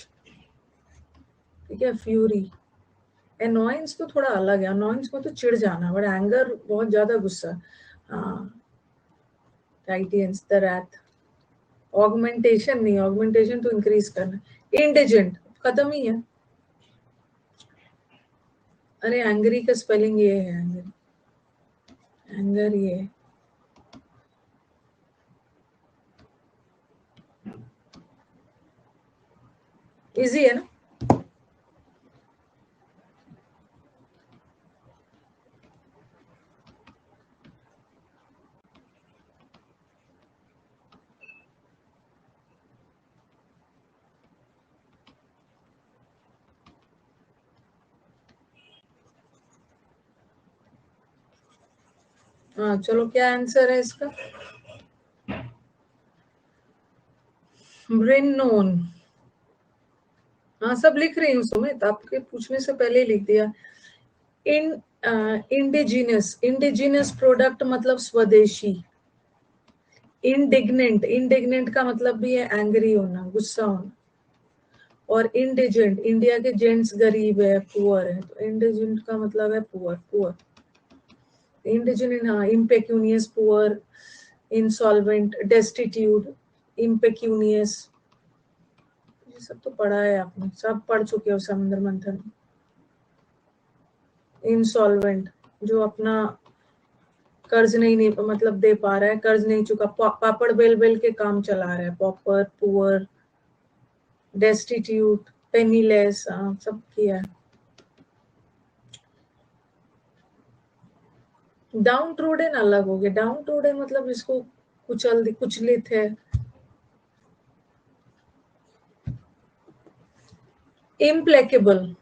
[SPEAKER 3] ठीक है, फ्यूरी। एनॉयंस तो थोड़ा अलग है, एनॉयंस में तो चिढ़ जाना, बट एंगर बहुत ज्यादा गुस्सा। हाँ, टाइटियंस, द रैथ। ऑगमेंटेशन नहीं, ऑगमेंटेशन तो इंक्रीज करना। इंडिजेंट खत्म ही है। अरे एंग्री का स्पेलिंग ये है, एंगर, एंगर ये है। इजी है ना? हाँ चलो, क्या आंसर है इसका? ब्रिनोन। हाँ, सब लिख रही हूँ सुमित, आपके पूछने से पहले ही लिख दिया। इन इंडिजिनस, इंडिजिनस प्रोडक्ट मतलब स्वदेशी। इंडिग्नेंट, इंडिग्नेंट का मतलब भी है एंग्री होना, गुस्सा होना। और इंडिजेंट, इंडिया के जेंट्स गरीब है, पुअर है, तो इंडिजेंट का मतलब है पुअर, पुअर। इंडिजेंट, हाँ, इम्पेक्यूनियस, पुअर, इंसॉल्वेंट, डेस्टिट्यूट, इम्पेक्यूनियस, ये सब तो पढ़ा है आपने, सब पढ़ चुके हो समुद्र मंथन में। इंसॉल्वेंट जो अपना कर्ज नहीं मतलब दे पा रहा है, कर्ज नहीं चुका, पापड़ बेल बेल के काम चला रहा है, पॉपर, पुअर, डेस्टिट्यूट, पेनीलेस, सब किया है। डाउन ट्रोडन अलग हो गया, डाउन ट्रोडन मतलब इसको कुचलित है। इम्प्लेकेबल,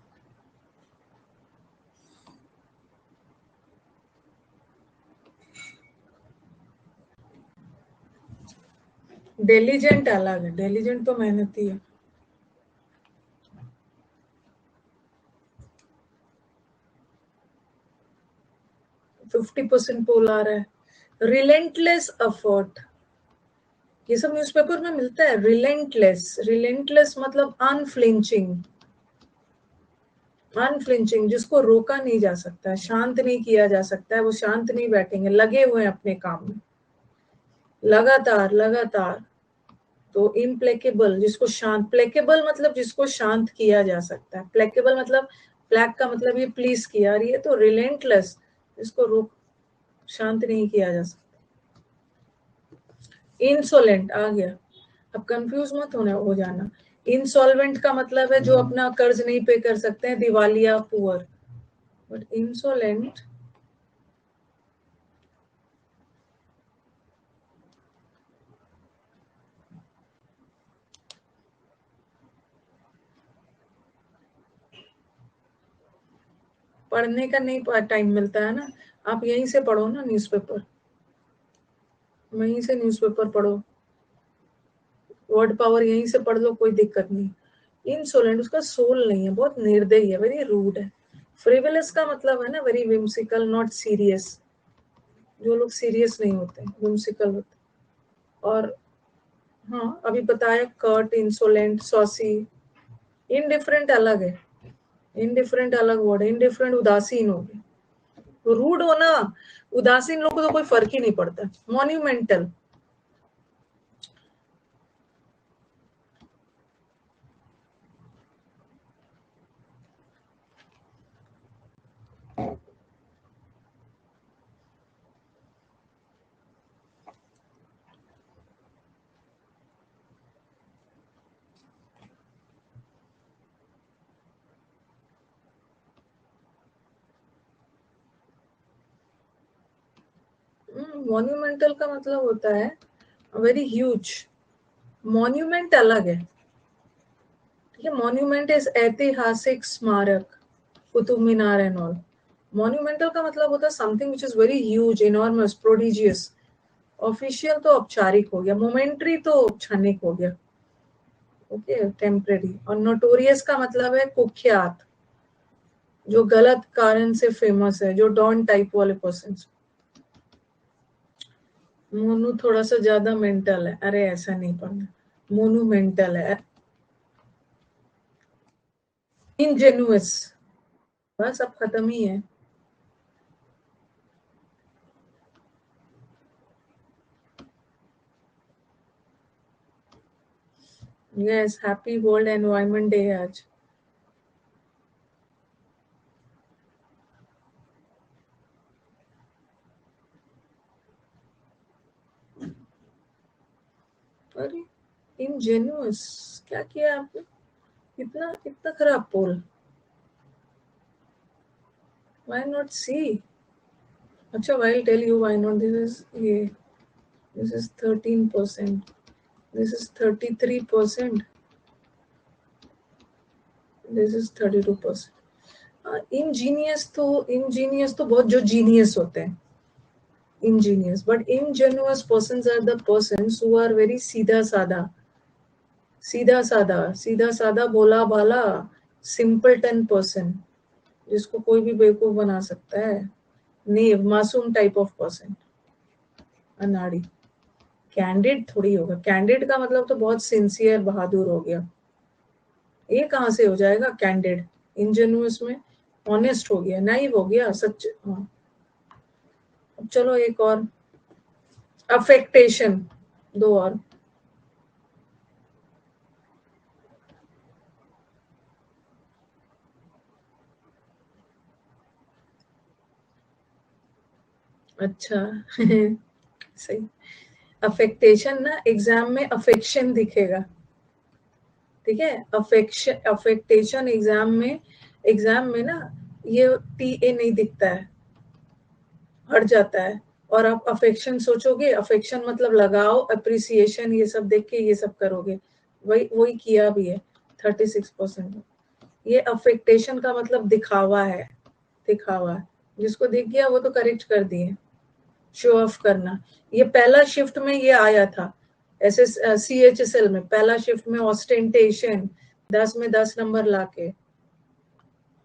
[SPEAKER 3] डेलीजेंट अलग है, डेलीजेंट तो मेहनती है। 50% पोल आ रहा है। रिलेंटलेस एफर्ट, ये सब न्यूज़पेपर में मिलता है। रिलेंटलेस, रिलेंटलेस मतलब अनफ्लिंचिंग, अनफ्लिंचिंग जिसको रोका नहीं जा सकता है, शांत नहीं किया जा सकता है, वो शांत नहीं बैठेंगे, लगे हुए हैं अपने काम में, लगातार लगातार। तो इम्प्लेकेबल जिसको शांत, प्लेकेबल मतलब जिसको शांत किया जा सकता है, प्लेकेबल मतलब प्लैक का मतलब ये प्लीज किया, और ये तो रिलेंटलेस जिसको रोक, शांत नहीं किया जा सकता। इंसोलेंट आ गया, अब कंफ्यूज मत हो जाना। इंसॉल्वेंट का मतलब है जो अपना कर्ज नहीं पे कर सकते हैं, दिवालिया, पुअर। बट इंसोलेंट, पढ़ने का नहीं टाइम मिलता है ना, आप यहीं से पढ़ो ना न्यूज़पेपर, वहीं से न्यूज़पेपर पढ़ो, वर्ड पावर यहीं से पढ़ लो, कोई दिक्कत नहीं। इंसोलेंट उसका सोल नहीं है, बहुत निर्दयी है, वेरी रूड है। फ्रिवलस का मतलब है ना वेरी विम्सिकल, नॉट सीरियस, जो लोग सीरियस नहीं होते, विम्सिकल होते। और हाँ, अभी बताया, कर्ट, इंसोलेंट, सॉसी। इनडिफरेंट अलग है, इनडिफरेंट अलग वर्ड है, इनडिफरेंट उदासीन हो गए। रूड होना, उदासीन लोगों को तो कोई फर्क ही नहीं पड़ता। मॉन्यूमेंटल, मॉन्यूमेंटल का मतलब होता है वेरी ह्यूज। मॉन्यूमेंट अलग है, ठीक है। मॉन्यूमेंट इज ऐतिहासिक स्मारक, Qutub Minar and all. Monumental का मतलब होता है something which is very huge, enormous, prodigious. Official तो औपचारिक हो गया, मोमेंट्री तो क्षणिक हो गया, ओके, टेम्परेरी। और नोटोरियस का मतलब है कुख्यात, जो गलत कारण से फेमस है, जो डॉन टाइप वाले पर्सन। मोनू थोड़ा सा ज्यादा मेंटल है, अरे ऐसा नहीं पढ़ना, मोनू मेंटल है। इनजेन्युअस, बस अब खत्म ही है। Yes, happy world environment day है आज। अरे इनजेन्युअस, क्या किया आपने? इतना इतना खराब पोल, व्हाई नॉट सी? अच्छा, why tell you why not. This is ये, this is 13%, this is 33%, this is 32%। Ingenious तो बहुत जो जीनियस होते हैं, ingenious, but ingenuous persons are the persons who are very सीधा साधा, सीधा साधा, सीधा साधा, भोला भाला, सिंपलटन पर्सन, जिसको कोई भी बेवकूफ बना सकता है। नेव, मासूम टाइप ऑफ पर्सन, अनाड़ी। कैंडिड थोड़ी होगा, कैंडिड का मतलब तो बहुत सिंसियर, बहादुर हो गया। ये कहाँ से हो जाएगा कैंडिड? इंजेन्युअस में ऑनेस्ट हो गया, नाइव हो गया, सच। हाँ, अब चलो एक और, अफेक्टेशन, दो और। अच्छा सही। अफेक्टेशन ना, एग्जाम में अफेक्शन दिखेगा, ठीक है। अफेक्शन, अफेक्टेशन एग्जाम में ना ये टी ए नहीं दिखता है, हट जाता है। और आप अफेक्शन सोचोगे, अफेक्शन मतलब लगाओ, अप्रिसिएशन, ये सब देख के ये सब करोगे, वही वही किया भी है 36%। ये अफेक्टेशन का मतलब दिखावा है, दिखावा है। जिसको दिख गया वो तो करेक्ट कर दिए, शो ऑफ करना। ये पहला शिफ्ट में ये आया था, ऐसे CHSL में पहला शिफ्ट में ऑस्टेंटेशन, 10 में 10 नंबर लाके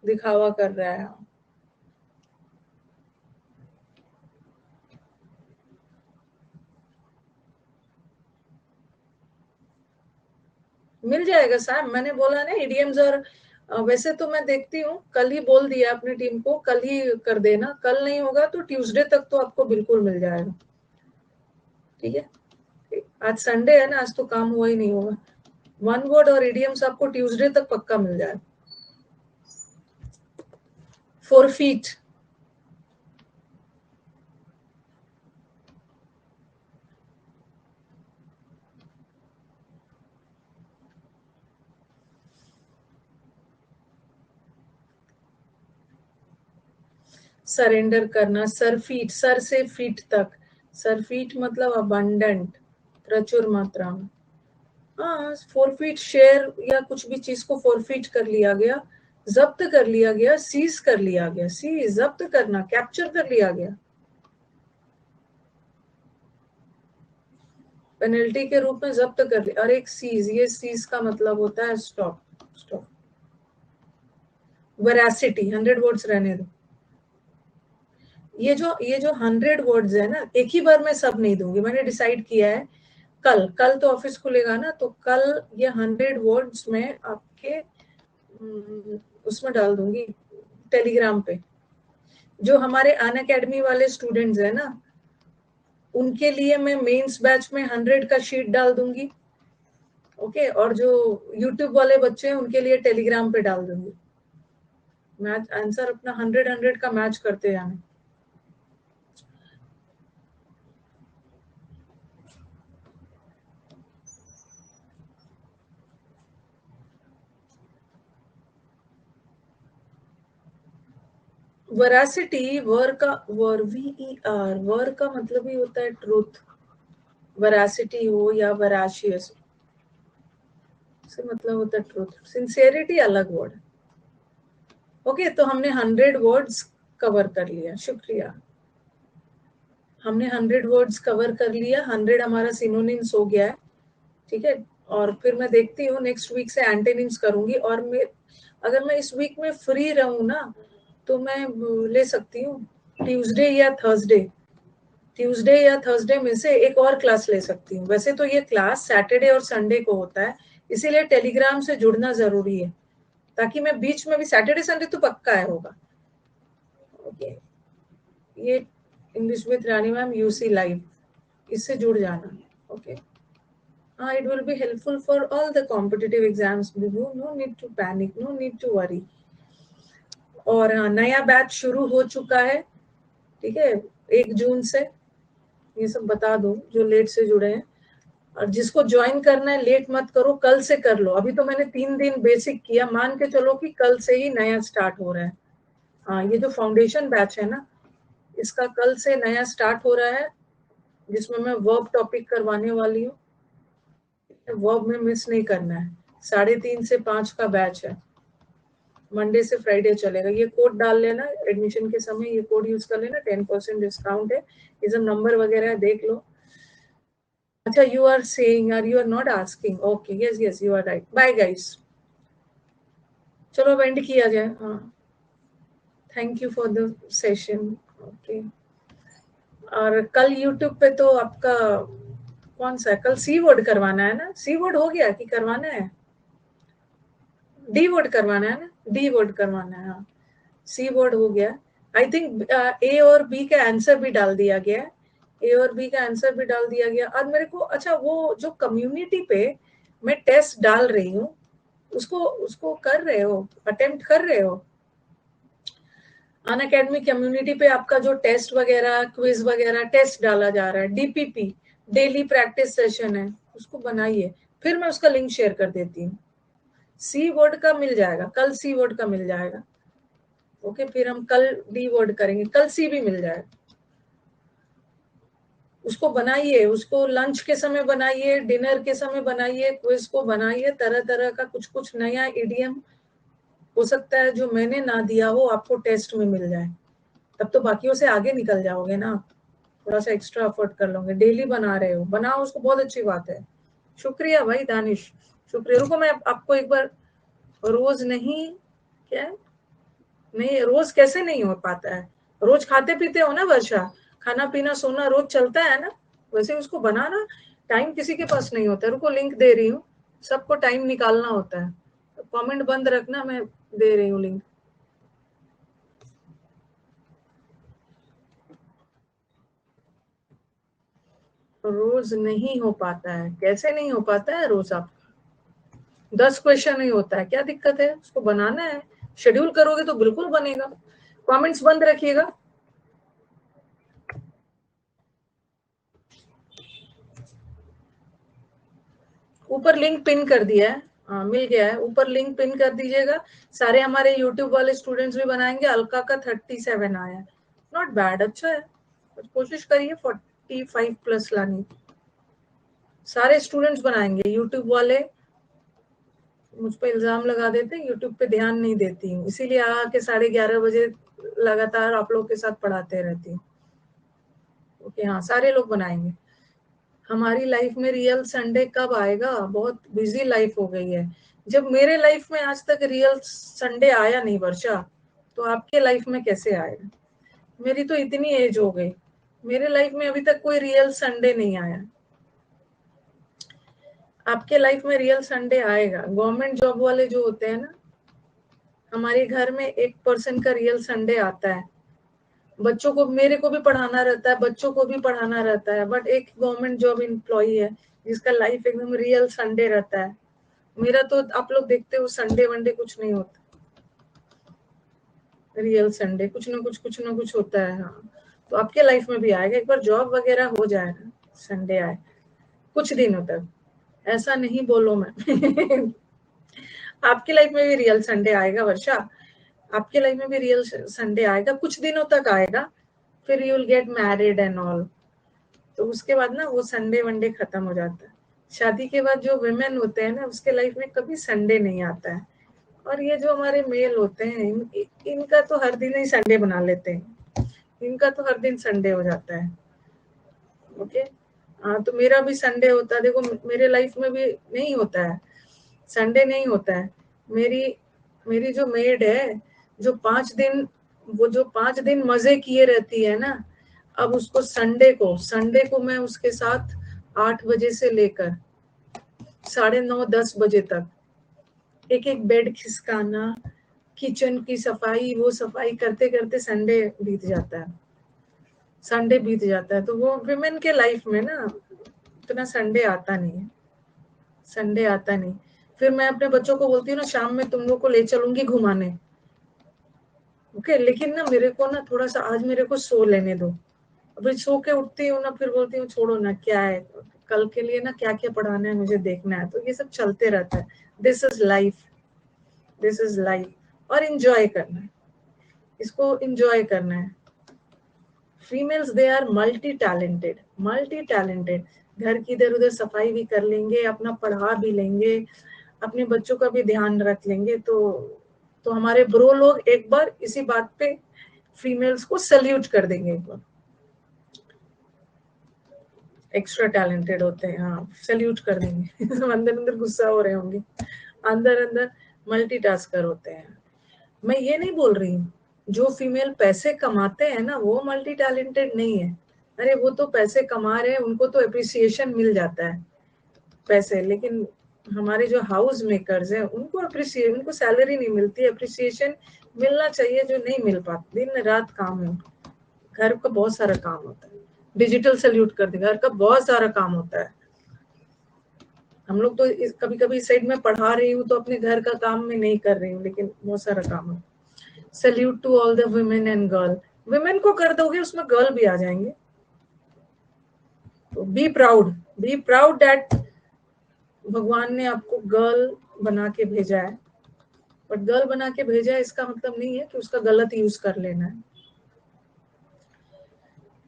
[SPEAKER 3] दिखावा कर रहा है। मिल जाएगा साहब, मैंने बोला ना इडियम्स। और वैसे तो मैं देखती हूँ, कल ही बोल दिया अपनी टीम को, कल ही कर देना, कल नहीं होगा तो ट्यूसडे तक तो आपको बिल्कुल मिल जाएगा, ठीक है। आज संडे है ना, आज तो काम हुआ ही नहीं होगा। वन वर्ड और इडियम्स आपको ट्यूसडे तक पक्का मिल जाएगा। फोरफीट, सरेंडर करना। सरफीट, सर से फीट तक, सरफीट मतलब अबंडेंट, प्रचुर मात्रा में। हाँ, फोरफीट शेयर या कुछ भी चीज को फोरफीट कर लिया गया, जब्त कर लिया गया, सीज कर लिया गया। सीज, जब्त करना, कैप्चर कर लिया गया, पेनल्टी के रूप में जब्त कर लिया। और एक सीज, ये सीज का मतलब होता है स्टॉप, स्टॉप। वेरासिटी, 100 वर्ड्स रहने दो। ये जो 100 वर्ड्स है ना, एक ही बार मैं सब नहीं दूंगी, मैंने डिसाइड किया है। कल कल तो ऑफिस खुलेगा ना, तो कल ये 100 वर्ड्स में आपके उसमें डाल दूंगी, टेलीग्राम पे। जो हमारे अनअकैडमी वाले स्टूडेंट्स हैं ना, उनके लिए मैं मेंस बैच में 100 का शीट डाल दूंगी, ओके, और जो यूट्यूब वाले बच्चे हैं उनके लिए टेलीग्राम पे डाल दूंगी। मैच आंसर अपना 100 का मैच करते जाना। वरासिटी, वर का वर, VER, वर का मतलब ही होता है ट्रूथ। वरासिटी हो या वराशियस से मतलब होता है ट्रूथ। सिंसियरिटी अलग वर्ड। ओके, तो हमने 100 वर्ड्स कवर कर लिया, शुक्रिया। हमने 100 वर्ड्स कवर कर लिया, 100 हमारा सिनोनिम्स हो गया है, ठीक है। और फिर मैं देखती हूँ नेक्स्ट वीक से एंटेनिम्स करूंगी, और अगर मैं इस वीक में फ्री रहूं ना तो मैं ले सकती हूँ ट्यूसडे या थर्सडे, ट्यूसडे या थर्सडे में से एक और क्लास ले सकती हूँ। वैसे तो ये क्लास सैटरडे और संडे को होता है, इसीलिए टेलीग्राम से जुड़ना जरूरी है, ताकि मैं बीच में भी, सैटरडे संडे तो पक्का है होगा, ओके। ये English with Rani ma'am UC live, इससे जुड़ जाना, okay. It will be helpful for all the competitive exams. No need to panic, no need to worry. और हाँ, नया बैच शुरू हो चुका है, ठीक है, 1 जून से। ये सब बता दो जो लेट से जुड़े हैं, और जिसको ज्वाइन करना है लेट मत करो, कल से कर लो। अभी तो मैंने 3 दिन बेसिक किया, मान के चलो कि कल से ही नया स्टार्ट हो रहा है। हाँ, ये जो फाउंडेशन बैच है ना, इसका कल से नया स्टार्ट हो रहा है, जिसमें मैं वर्ब टॉपिक करवाने वाली हूँ। वर्ब में मिस नहीं करना है। 3:30 से 5 का बैच है, मंडे से फ्राइडे चलेगा। ये कोड डाल लेना एडमिशन के समय, ये कोड यूज कर लेना, 10% डिस्काउंट है। ये सब नंबर वगैरह है, देख लो। अच्छा, यू आर सेइंग, और you are not asking, okay, yes yes you are right. Bye guys, चलो एंड किया जाए। हाँ, thank you for the session, okay. और कल यूट्यूब पे तो आपका कौन सा है, कल सी वर्ड करवाना है ना? सी वर्ड हो गया कि करवाना है? डी वर्ड करवाना है ना? डी वर्ड करवाना है, हाँ। सी वर्ड हो गया। आई थिंक ए और बी का आंसर भी डाल दिया गया है। ए और बी का आंसर भी डाल दिया गया। और मेरे को, अच्छा, वो जो कम्युनिटी पे मैं टेस्ट डाल रही हूँ, उसको उसको कर रहे हो, अटेम्प्ट कर रहे हो? अनअकैडमी कम्युनिटी पे आपका जो टेस्ट वगैरह, क्विज वगैरह, टेस्ट डाला जा रहा है, DPP, डेली प्रैक्टिस सेशन है, उसको बनाइए। फिर मैं उसका लिंक शेयर कर देती हूँ। सी वर्ड का मिल जाएगा कल, सी वर्ड का मिल जाएगा, ओके। फिर हम कल डी वर्ड करेंगे, कल सी भी मिल जाएगा। उसको बनाइए, उसको लंच के समय बनाइए, डिनर के समय बनाइए, क्विज को बनाइए, तरह तरह का कुछ कुछ नया इडियम हो सकता है जो मैंने ना दिया हो, आपको टेस्ट में मिल जाए। तब तो बाकियों से आगे निकल जाओगे ना, थोड़ा सा एक्स्ट्रा एफर्ट कर लोगे। डेली बना रहे हो, बनाओ उसको, बहुत अच्छी बात है। शुक्रिया भाई दानिश, शुक्रिया। रुको, मैं आपको एक बार, रोज नहीं, क्या नहीं, रोज कैसे नहीं हो पाता है? रोज खाते पीते हो ना वर्षा, खाना पीना सोना रोज चलता है ना, वैसे उसको बनाना। टाइम किसी के पास नहीं होता। रुको, लिंक दे रही हूँ, सबको टाइम निकालना होता है। कमेंट बंद रखना, मैं दे रही हूँ लिंक। रोज नहीं हो पाता है, कैसे नहीं हो पाता है रोज? आप 10 क्वेश्चन नहीं होता है, क्या दिक्कत है? उसको बनाना है, शेड्यूल करोगे तो बिल्कुल बनेगा। कमेंट्स बंद रखिएगा। ऊपर लिंक पिन कर दिया है, हाँ मिल गया है, ऊपर लिंक पिन कर दीजिएगा। सारे हमारे यूट्यूब वाले स्टूडेंट्स भी बनाएंगे। अलका का 37 आया, नॉट बैड, अच्छा है। कोशिश करिए 45+ लाने की। सारे स्टूडेंट्स बनाएंगे, यूट्यूब वाले मुझ पर इल्जाम लगा देते हैं यूट्यूब पे ध्यान नहीं देती हूँ, इसीलिए आके 11:30 बजे लगातार आप लोग के साथ पढ़ाते रहती हूँ, ओके। हाँ, सारे लोग बनाएंगे। हमारी लाइफ में रियल संडे कब आएगा? बहुत बिजी लाइफ हो गई है। जब मेरे लाइफ में आज तक रियल संडे आया नहीं वर्षा, तो आपके लाइफ में कैसे आएगा? मेरी तो इतनी एज हो गई, मेरे लाइफ में अभी तक कोई रियल संडे नहीं आया। आपके लाइफ में रियल संडे आएगा। गवर्नमेंट जॉब वाले जो होते हैं ना, हमारे घर में 1% का रियल संडे आता है, बच्चों को, मेरे को भी पढ़ाना रहता है, बच्चों को भी पढ़ाना रहता है, बट एक गवर्नमेंट जॉब एम्प्लॉई है जिसका लाइफ एकदम रियल संडे रहता है। मेरा तो आप लोग देखते हो संडे वनडे कुछ नहीं होता, रियल संडे कुछ ना कुछ होता है। हाँ, तो आपके लाइफ में भी आएगा, एक बार जॉब वगैरह हो जाए ना, संडे आए कुछ दिनों तक, ऐसा नहीं बोलो मैं आपकी लाइफ में भी रियल संडे आएगा वर्षा, आपके लाइफ में भी रियल संडे आएगा, कुछ दिनों तक आएगा, फिर you will get married and all, तो उसके बाद ना वो संडे वनडे खत्म हो जाता है। शादी के बाद जो वुमेन होते हैं ना, उसके लाइफ में कभी संडे नहीं आता है। और ये जो हमारे मेल होते हैं, इनका तो हर दिन ही संडे बना लेते हैं, इनका तो हर दिन संडे हो जाता है। ओके, हाँ, तो मेरा भी संडे होता है, देखो मेरे लाइफ में भी नहीं होता है, संडे नहीं होता है। मेरी मेरी जो मेड है, जो 5 दिन, वो जो 5 दिन मजे किए रहती है ना, अब उसको संडे को मैं उसके साथ 8 बजे से लेकर 9:30-10 बजे तक एक एक बेड खिसकाना, किचन की सफाई, वो सफाई करते करते संडे बीत जाता है, संडे बीत जाता है। तो वो विमेन के लाइफ में ना इतना संडे आता नहीं है, संडे आता नहीं। फिर मैं अपने बच्चों को बोलती हूँ ना, शाम में तुम लोग को ले चलूंगी घुमाने, ओके, लेकिन ना मेरे को ना थोड़ा सा आज मेरे को सो लेने दो। अभी सो के उठती हूँ ना, फिर बोलती हूँ छोड़ो ना, क्या है कल के लिए ना, क्या क्या पढ़ाना है मुझे देखना है, तो ये सब चलते रहता है। This is life, this is life. और इंजॉय करना है, इसको इंजॉय करना है। Females they are multi talented, घर की इधर उधर सफाई भी कर लेंगे, अपना पढ़ा भी लेंगे, अपने बच्चों का भी ध्यान रख लेंगे। तो हमारे ब्रो लोग एक बार इसी बात पे फीमेल्स को सल्यूट कर देंगे, एक बार एक्स्ट्रा टैलेंटेड होते हैं, हाँ सल्यूट कर देंगे अंदर अंदर गुस्सा हो रहे होंगे, अंदर अंदर मल्टीटास्कर होते हैं। मैं ये नहीं बोल रही हूँ जो फीमेल पैसे कमाते हैं ना वो मल्टी टैलेंटेड नहीं है, अरे वो तो पैसे कमा रहे हैं, उनको तो अप्रिसिएशन मिल जाता है पैसे, लेकिन हमारे जो हाउस मेकर्स हैं उनको अप्रिसिएट, उनको सैलरी नहीं मिलती, अप्रिसिएशन मिलना चाहिए जो नहीं मिल पाता, दिन रात काम है, घर का बहुत सारा काम होता है, डिजिटल सल्यूट कर दे, घर का बहुत सारा काम होता है। हम लोग तो कभी कभी साइड में पढ़ा रही हूँ तो अपने घर का काम में नहीं कर रही हूँ, लेकिन बहुत सारा काम है। Salute to all the women and girl, women को कर दोगे उसमें गर्ल भी आ जाएंगे, तो बी प्राउड दैट भगवान ने आपको गर्ल बना के भेजा है, बट गर्ल बना के भेजा है इसका मतलब नहीं है कि उसका गलत यूज कर लेना है।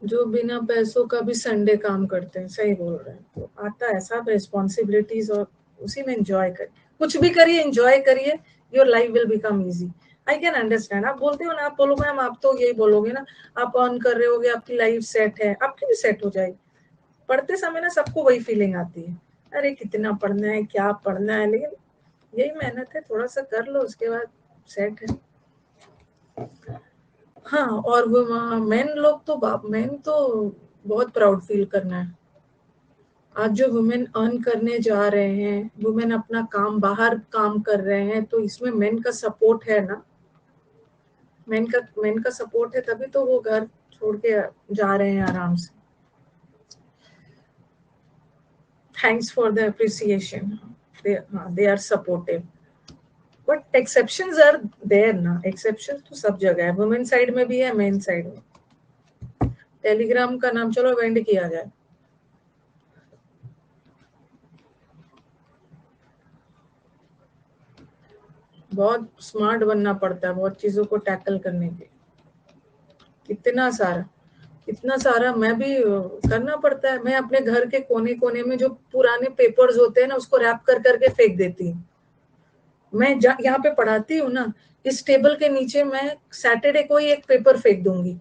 [SPEAKER 3] जो बिना पैसों का भी संडे काम करते हैं, सही बोल रहे हैं, तो आता है सब रिस्पॉन्सिबिलिटीज, और उसी में एंजॉय करिए, कुछ भी करिए एंजॉय करिए, your life will become easy. I can understand, आप बोलते हो ना, आप बोलो मैम, आप तो यही बोलोगे ना, आप अर्न कर रहे होगे, आपकी लाइफ सेट है, आपकी भी सेट हो जाएगी। पढ़ते समय ना सबको वही फीलिंग आती है, अरे कितना पढ़ना है, क्या पढ़ना है, लेकिन यही मेहनत है, थोड़ा सा कर लो उसके बाद सेट है। हाँ, और वो मेन लोग तो मेन तो बहुत प्राउड फील करना है। आज जो वुमेन अर्न करने जा रहे हैं, वुमेन अपना काम बाहर काम कर रहे हैं, तो इसमें मेन का सपोर्ट है ना, मेन का सपोर्ट है, तभी तो वो घर छोड़ के जा रहे हैं आराम से। Thanks for the appreciation, they are supportive, but exceptions are there ना, एक्सेप्शन तो सब जगह है, वुमेन साइड में भी है, मेन साइड में। टेलीग्राम का नाम चलो वेंड किया जाए, बहुत स्मार्ट बनना पड़ता है बहुत चीजों को टैकल करने के, कितना सारा मैं भी करना पड़ता है। मैं अपने घर के कोने कोने में जो पुराने पेपर्स होते हैं ना, उसको रैप कर करके फेंक देती हूँ। मैं यहाँ पे पढ़ाती हूँ ना, इस टेबल के नीचे मैं सैटरडे को ही एक पेपर फेंक दूंगी,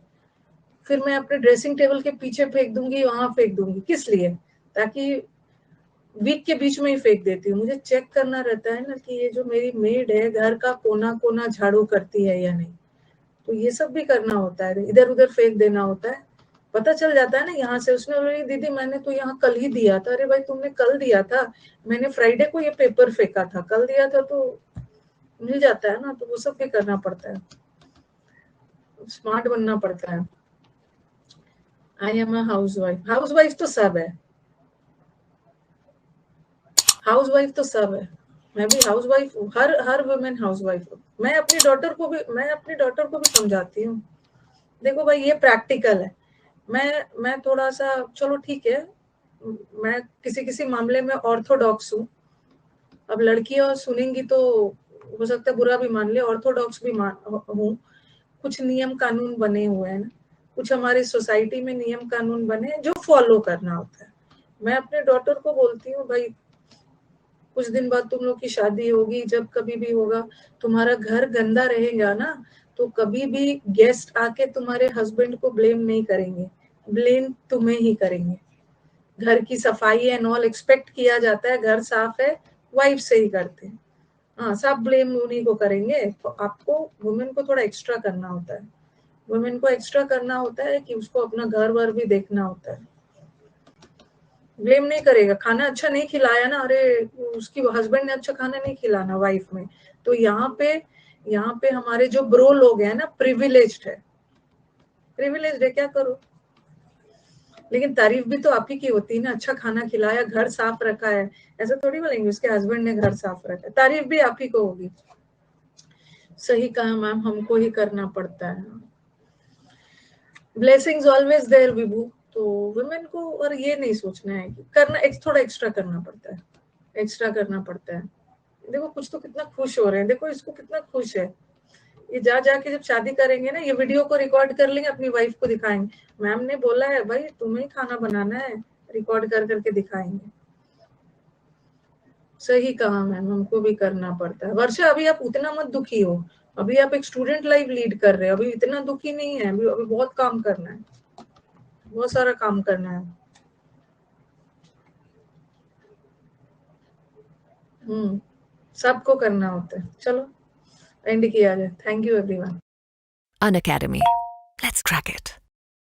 [SPEAKER 3] फिर मैं अपने ड्रेसिंग टेबल के पीछे फेंक दूंगी, वहां फेंक दूंगी, किस लिए, ताकि वीक के बीच में ही फेंक देती हूँ। मुझे चेक करना रहता है ना कि ये जो मेरी मेड है घर का कोना कोना झाड़ू करती है या नहीं, तो ये सब भी करना होता है, इधर उधर फेंक देना होता है, पता चल जाता है ना यहाँ से। उसने बोली दीदी मैंने तो यहाँ कल ही दिया था, अरे भाई तुमने कल दिया था, मैंने फ्राइडे को ये पेपर फेंका था, कल दिया था, तो मिल जाता है ना, तो वो सब भी करना पड़ता है, स्मार्ट बनना पड़ता है। I am a housewife. Housewife तो सब है, हाउसवाइफ तो सब है। मैं भी हाउसवाइफ हूँ, हर वुमेन हाउसवाइफ हूँ। मैं अपनी डॉटर को भी समझाती हूँ, देखो भाई ये प्रैक्टिकल है। मैं थोड़ा सा, चलो ठीक है, मैं किसी किसी मामले में ऑर्थोडॉक्स हूँ। अब लड़कियां सुनेंगी तो हो सकता है बुरा भी मान ले, ऑर्थोडॉक्स भी हूँ। कुछ नियम कानून बने हुए हैं ना, कुछ हमारी सोसाइटी में नियम कानून बने हैं जो फॉलो करना होता है। मैं अपने डॉटर को बोलती हूँ, भाई कुछ दिन बाद तुम लोग की शादी होगी, जब कभी भी होगा, तुम्हारा घर गंदा रहेगा ना, तो कभी भी गेस्ट आके तुम्हारे हस्बैंड को ब्लेम नहीं करेंगे, ब्लेम तुम्हें ही करेंगे। घर की सफाई एंड ऑल एक्सपेक्ट किया जाता है, घर साफ है वाइफ से ही करते हैं, हाँ सब ब्लेम उन्हीं को करेंगे। तो आपको वुमेन को थोड़ा एक्स्ट्रा करना होता है, वुमेन को एक्स्ट्रा करना होता है कि उसको अपना घर वर भी देखना होता है। ब्लेम नहीं करेगा, खाना अच्छा नहीं खिलाया ना, अरे उसकी हस्बैंड ने अच्छा खाना नहीं खिलाना वाइफ में, तो यहाँ पे हमारे जो ब्रो लोग हैं ना, प्रिविलेज्ड है क्या करो, लेकिन तारीफ भी तो आप ही की होती है ना, अच्छा खाना खिलाया, घर साफ रखा है, ऐसा थोड़ी बोलेंगे उसके हस्बैंड ने घर साफ रखा है, तारीफ भी आप ही को होगी। सही कहा मैम, हमको ही करना पड़ता है। ब्लेसिंग्स ऑलवेज देयर विभू। तो वुमेन को और ये नहीं सोचना है कि करना, थोड़ा एक्स्ट्रा करना पड़ता है, एक्स्ट्रा करना पड़ता है। देखो कुछ तो कितना खुश हो रहे हैं, देखो इसको कितना खुश है, ये जा जाके जब शादी करेंगे ना, ये वीडियो को रिकॉर्ड कर लेंगे, अपनी वाइफ को दिखाएंगे, मैम ने बोला है भाई तुम्हें खाना बनाना है, रिकॉर्ड कर करके दिखाएंगे। सही कहा मैम, हमको भी करना पड़ता है। वर्षा अभी आप उतना मत दुखी हो, अभी आप एक स्टूडेंट लाइफ लीड कर रहे हो, अभी इतना दुखी नहीं है, अभी बहुत काम करना है, बहुत सारा काम करना है। सबको करना होता है। चलो एंड किया जाए। Thank you everyone.
[SPEAKER 1] An academy. Let's crack it.